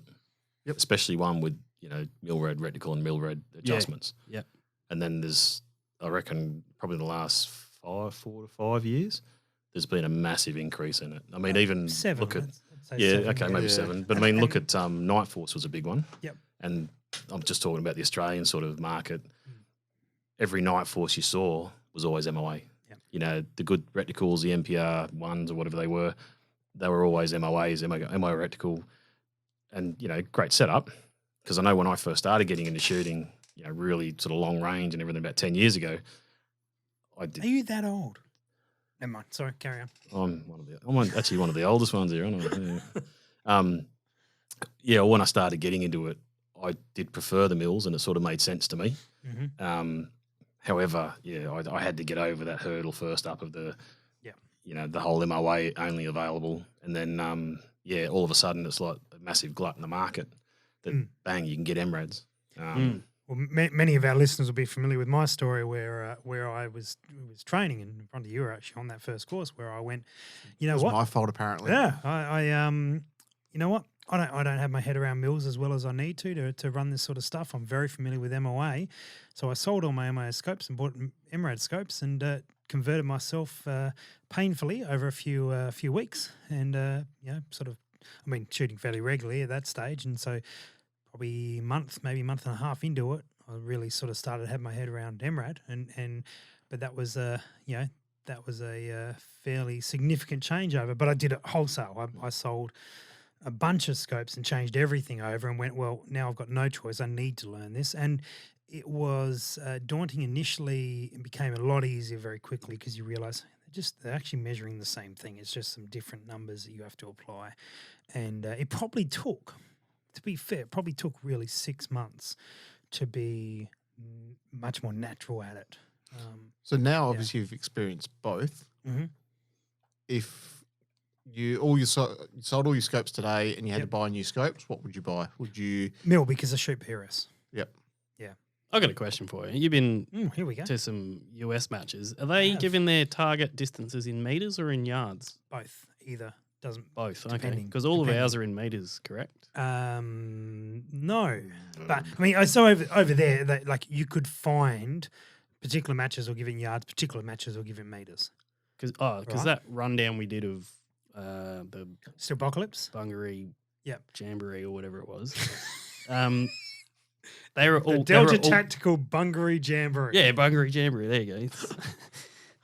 especially one with MILRAD reticle and MILRAD adjustments. Yeah. And then there's, I reckon, probably the last 4 to 5 years, there's been a massive increase in it. I mean, even 7. look at Seven, maybe 7. But I mean, look at Night Force was a big one. Yep. And I'm just talking about the Australian sort of market. Every Night Force you saw was always MOA. Yep. The good reticles, the NPR ones or whatever they were always MOAs, MO reticle, and great setup. Because I know when I first started getting into shooting, really sort of long range and everything about 10 years ago, I did. Are you that old? Never mind. Sorry, carry on. I'm actually one of the oldest ones here, aren't I? When I started getting into it, I did prefer the mills, and it sort of made sense to me. Mm-hmm. However, I had to get over that hurdle first up of the whole MOA only available, and then all of a sudden it's like a massive glut in the market that bang, you can get MRADs. Well, many of our listeners will be familiar with my story where I was training, and Bronte, you were actually on that first course where I went. You know It was what? my fault apparently. Yeah, I you know what? I don't have my head around mills as well as I need to run this sort of stuff. I'm very familiar with MOA, so I sold all my MOA scopes and bought MRAD scopes and converted myself painfully over a few weeks, and shooting fairly regularly at that stage, and so. Probably maybe a month and a half into it, I really sort of started to have my head around MRAD, but that was a fairly significant changeover. But I did it wholesale. I sold a bunch of scopes and changed everything over, and went, well, now I've got no choice. I need to learn this, and it was daunting initially. It became a lot easier very quickly because you realise they're actually measuring the same thing. It's just some different numbers that you have to apply, and it probably took. To be fair, it probably took really 6 months to be much more natural at it. So now, obviously, you've experienced both. Mm-hmm. If you sold all your scopes today and you had to buy new scopes, what would you buy? Would you mill because I shoot PRS? Yep. Yeah. I got a question for you. You've been here we go. to some US matches. Are they giving their target distances in meters or in yards? Both. Either. Doesn't both. Okay. Because all of ours are in meters, correct? No, but I mean, I saw over there that like you could find particular matches will give it in yards, particular matches will give it in meters. Because that rundown we did of the Steel Apocalypse, Bungaree, Jamboree or whatever it was. They were all the Delta Tactical Bungaree Jamboree. Yeah, Bungaree Jamboree. There you go.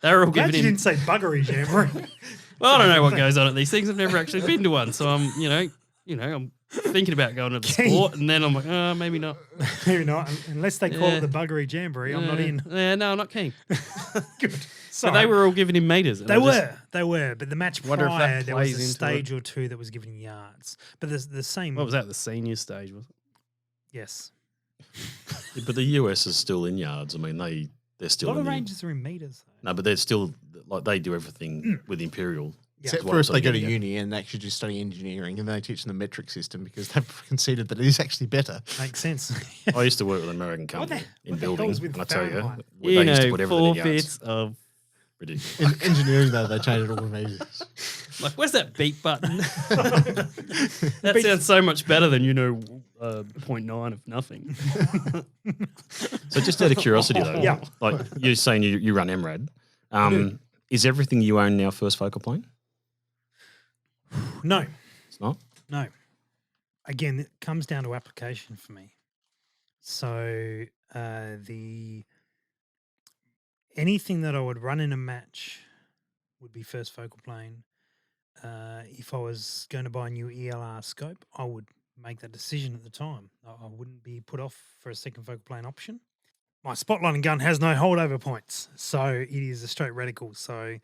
They were all giving. You didn't say Bungaree Jamboree. Well, I don't know what goes on at these things. I've never actually been to one, so I'm, I'm thinking about going to the sport, and then I'm like, maybe not. Maybe not, unless they call it the Bungaree Jamboree. I'm not in. Yeah, no, I'm not keen. Good. So they were all given in meters. They were, but the match prior there was a stage or two that was given in yards. But the same. What was that? The senior stage, was it? Yes. But the US is still in yards. I mean, they're still. A lot of ranges are in meters. Though. No, but they're still like they do everything with Imperial. Except for if they go to uni and actually just study engineering and they teach them the metric system because they've conceded that it is actually better. Makes sense. I used to work with an American company in building, and I tell you, they used to put everything in yards. Of ridiculous. In engineering, though, they changed it all to meters. Like, where's that beep button? That sounds so much better than 0.9 of nothing. So just out of curiosity, though, like you're saying you run MRAD. Is everything you own now first focal plane? No. It's not? No. Again, it comes down to application for me. So anything that I would run in a match would be first focal plane. If I was going to buy a new ELR scope, I would make that decision at the time. I wouldn't be put off for a second focal plane option. My spotlighting gun has no holdover points, so it is a straight reticle. So,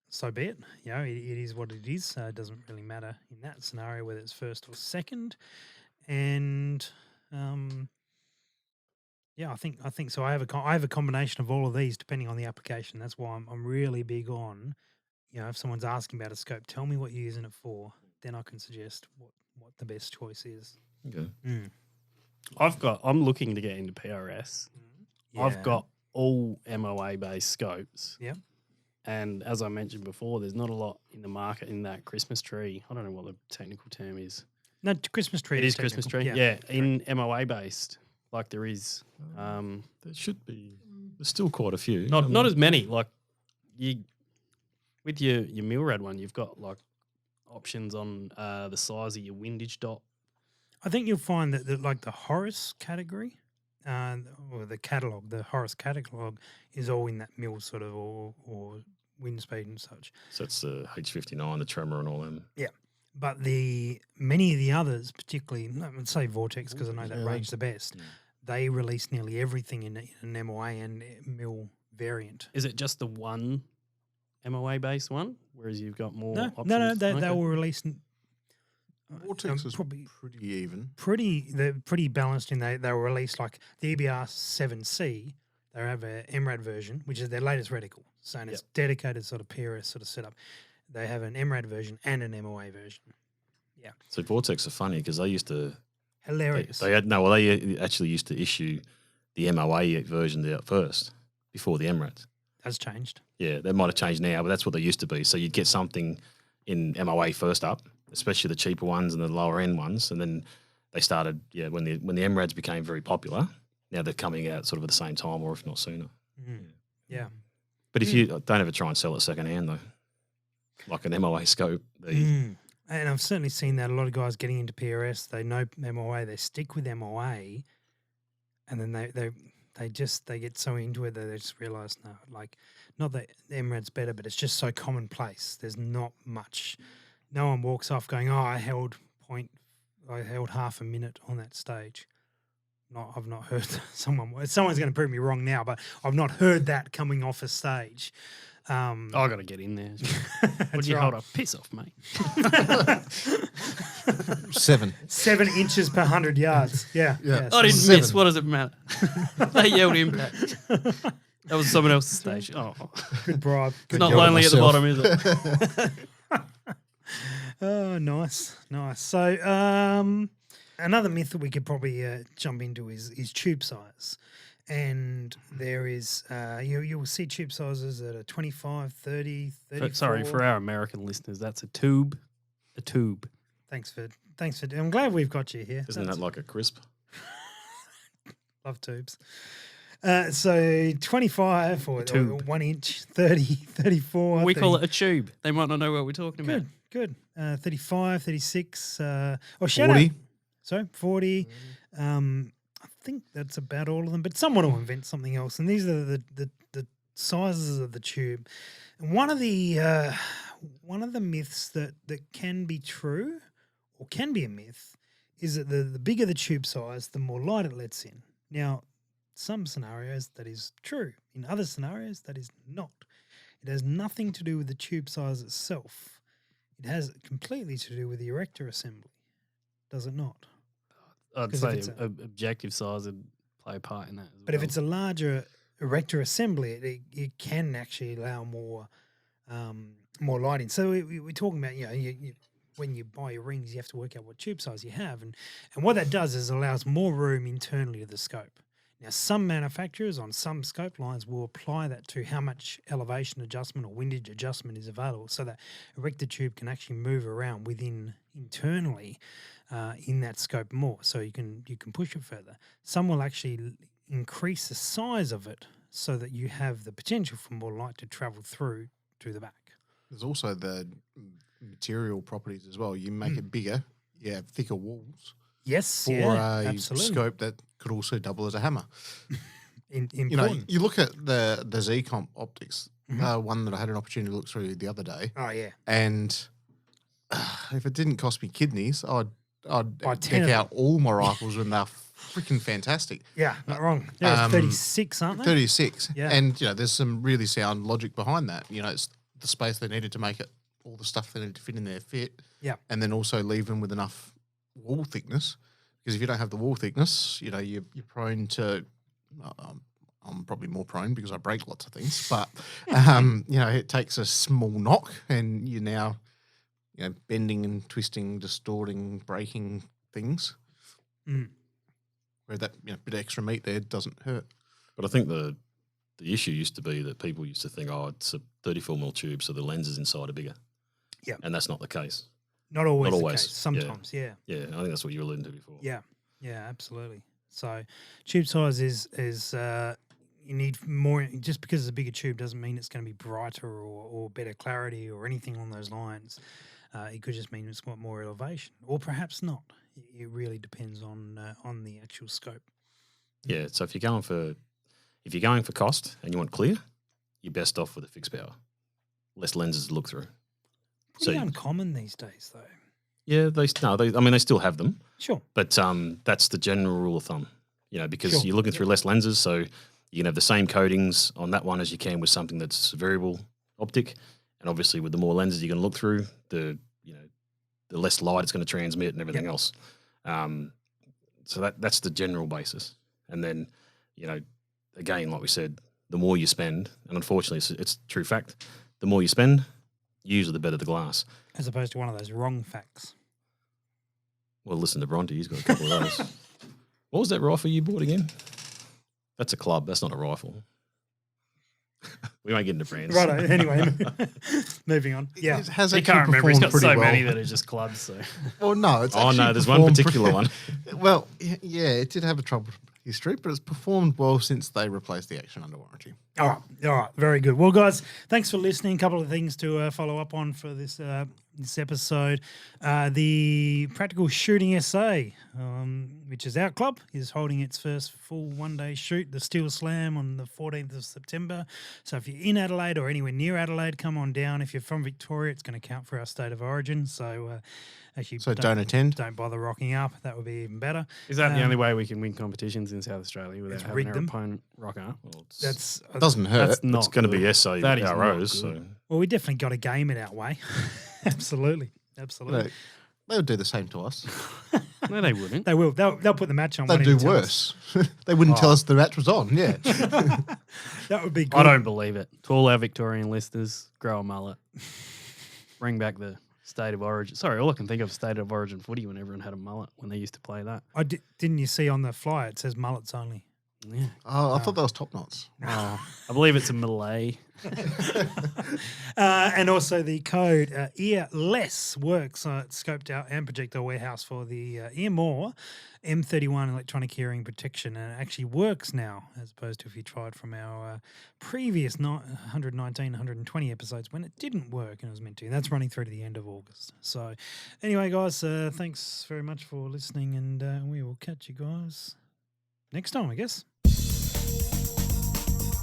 so be it. You know, it is what it is. It doesn't really matter in that scenario whether it's first or second. And yeah, I think so. I have a combination of all of these depending on the application. That's why I'm really big on, you know, if someone's asking about a scope, tell me what you're using it for. Then I can suggest what the best choice is. Okay. I'm looking to get into PRS. Yeah. I've got all MOA based scopes. Yep. And as I mentioned before, there's not a lot in the market in that Christmas tree. I don't know what the technical term is. No, Christmas tree. It is technical. Christmas tree. Yeah, in MOA based, like there is. There should be. There's still quite a few. Not as many. Like you, with your Milrad one, you've got like options on the size of your windage dot. I think you'll find that like the Horace category, or the catalog, the Horace catalog is all in that mil sort of or wind speed and such. So it's the H59, the Tremor, and all them. Yeah, but many of the others, particularly let's say Vortex, because I know that Yeah. range the best. They release nearly everything in an MOA and mil variant. Is it just the one MOA based one, whereas you've got more No, options? no, they Okay. will release. Vortex is probably pretty even. they're pretty balanced in they will release like the EBR 7C. They have a MRAD version, which is their latest reticle. So and it's dedicated sort of PRS sort of setup. They have an MRAD version and an MOA version. So Vortex are funny because they used to. Hilarious. They actually used to issue the MOA version out first before the MRAD. Has changed. Yeah, they might have changed now, but that's what they used to be. So you'd get something in MOA first up, especially the cheaper ones and the lower end ones, and then they started. Yeah, when the MRADs became very popular, now they're coming out sort of at the same time, or if not sooner. Yeah. But if you don't ever try and sell it second hand though, like an MOA scope, And I've certainly seen that a lot of guys getting into PRS, they know MOA, they stick with MOA, and then they get so into it that they just realise, no, like, not that MRAD's better, but it's just so commonplace. There's not much. No one walks off going, oh, I held half a minute on that stage. I've not heard someone's going to prove me wrong now, but I've not heard that coming off a stage. I got to get in there. What do you hold up? Piss off, mate. 7. 7 inches per 100 yards. Yeah. Yeah. I didn't 7. miss. What does it matter? They yelled impact. That was someone else's stage. Oh, Good bribe. it's not yell at lonely at the myself. bottom, is it? Oh, nice. So, another myth that we could probably jump into is tube size. And there is, you'll see tube sizes that are 25, 30, 34. Sorry, for our American listeners, that's a tube. A tube. Thanks for. I'm glad we've got you here. isn't that like a crisp? Love tubes. So 25 or tube. 1 inch, 30, 34. We call it a tube. They might not know what we're talking about. Good. 35, 36. Or shout 40. out. Sorry, 40. I think that's about all of them, but someone will invent something else. And these are the sizes of the tube. And one of the myths that can be true or can be a myth is that the bigger the tube size, the more light it lets in. Now, some scenarios that is true. In other scenarios, that is not. It has nothing to do with the tube size itself. It has completely to do with the erector assembly. Does it not? I'd 'Cause say if it's objective size would play a part in that as But if it's a larger erector assembly, it can actually allow more lighting. So we're talking about, you when you buy your rings, you have to work out what tube size you have. And what that does is allows more room internally to the scope. Now, some manufacturers on some scope lines will apply that to how much elevation adjustment or windage adjustment is available so that erector tube can actually move around internally in that scope more, so you can push it further. Some will actually increase the size of it so that you have the potential for more light to travel through to the back. There's also the material properties as well. You make it bigger, you have thicker walls Yes, for yeah, a absolutely. scope that could also double as a hammer. Important. You know, you look at the Z-Comp optics, one that I had an opportunity to look through the other day, Oh, yeah. and if it didn't cost me kidneys, I'd I'd By 10 deck of out all my rifles when they're freaking fantastic. Yeah, not wrong. They're 36, aren't they? 36. Yeah. And, there's some really sound logic behind that. It's the space they needed to make it, all the stuff they needed to fit in there fit. Yeah. And then also leave them with enough wall thickness. Because if you don't have the wall thickness, you're prone to, I'm probably more prone because I break lots of things, but, it takes a small knock and you're now, bending and twisting, distorting, breaking things. Mm. Where that bit of extra meat there doesn't hurt. But I think the issue used to be that people used to think, it's a 34mm tube, so the lenses inside are bigger. Yeah. And that's not the case. Not always. Not The always. case. Sometimes, yeah. Yeah, I think that's what you were alluding to before. Yeah, absolutely. So tube size is you need more. Just because it's a bigger tube doesn't mean it's going to be brighter or better clarity or anything along those lines. It could just mean it's got more elevation, or perhaps not. It really depends on the actual scope. Yeah, so if you're going for cost and you want clear, you're best off with a fixed power. Less lenses to look through. Pretty uncommon these days, though. Yeah, they still have them. Sure. But that's the general rule of thumb, because Sure. you're looking through less lenses, so you can have the same coatings on that one as you can with something that's variable optic. And obviously with the more lenses you're going to look through, the less light it's going to transmit and everything else. So that's the general basis. And then, again, like we said, the more you spend, and unfortunately it's true fact, the more you spend, usually the better the glass. As opposed to one of those wrong facts. Well, listen to Bronte, he's got a couple of those. What was that rifle you bought again? That's a club, that's not a rifle. We won't get into brands. Right. Anyway, moving on. Yeah. It has He actually can't remember. He's got performed so pretty many well. that are just clubs. So Well, no, it's Oh, no, actually there's one performed particular one. Well, yeah, it did have a troubled history, but it's performed well since they replaced the action under warranty. All right, very good. Well, guys, thanks for listening. A couple of things to follow up on for this episode. The Practical Shooting SA, which is our club, is holding its first full one-day shoot, the Steel Slam, on the 14th of September. So if you're in Adelaide or anywhere near Adelaide, come on down. If you're from Victoria, it's going to count for our state of origin. So actually, Don't attend. Don't bother rocking up. That would be even better. is that the only way we can win competitions in South Australia without having rig our them. opponent rock up? Well, it's That's Doesn't hurt. That's not. it's going to be good. SA That is not ROs. good. So well, we definitely got a game in our way. Absolutely. They would do the same to us. No, they wouldn't. They will. They'll put the match on. They'd won't do even tell us. worse. They wouldn't tell us the match was on. Yeah. That would be good. I don't believe it. To all our Victorian listeners, grow a mullet. Bring back the state of origin. Sorry, all I can think of is state of origin footy when everyone had a mullet when they used to play that. Didn't you see on the flyer it says mullets only? Yeah. Oh, I thought that was top knots. I believe it's a Malay. And also the code EARLESS works at Scoped Out and Projectile Warehouse for the Earmor M31 electronic hearing protection, and it actually works now, as opposed to if you tried from our previous 119, 120 episodes when it didn't work and it was meant to. That's running through to the end of August. So anyway, guys, thanks very much for listening, and we will catch you guys next time, I guess.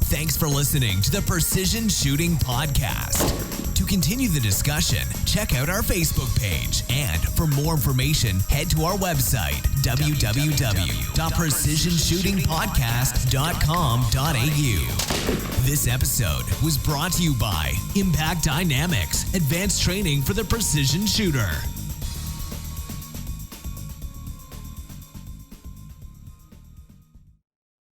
Thanks for listening to the Precision Shooting Podcast. To continue the discussion, check out our Facebook page. And for more information, head to our website, www.precisionshootingpodcast.com.au. This episode was brought to you by Impact Dynamics, advanced training for the precision shooter.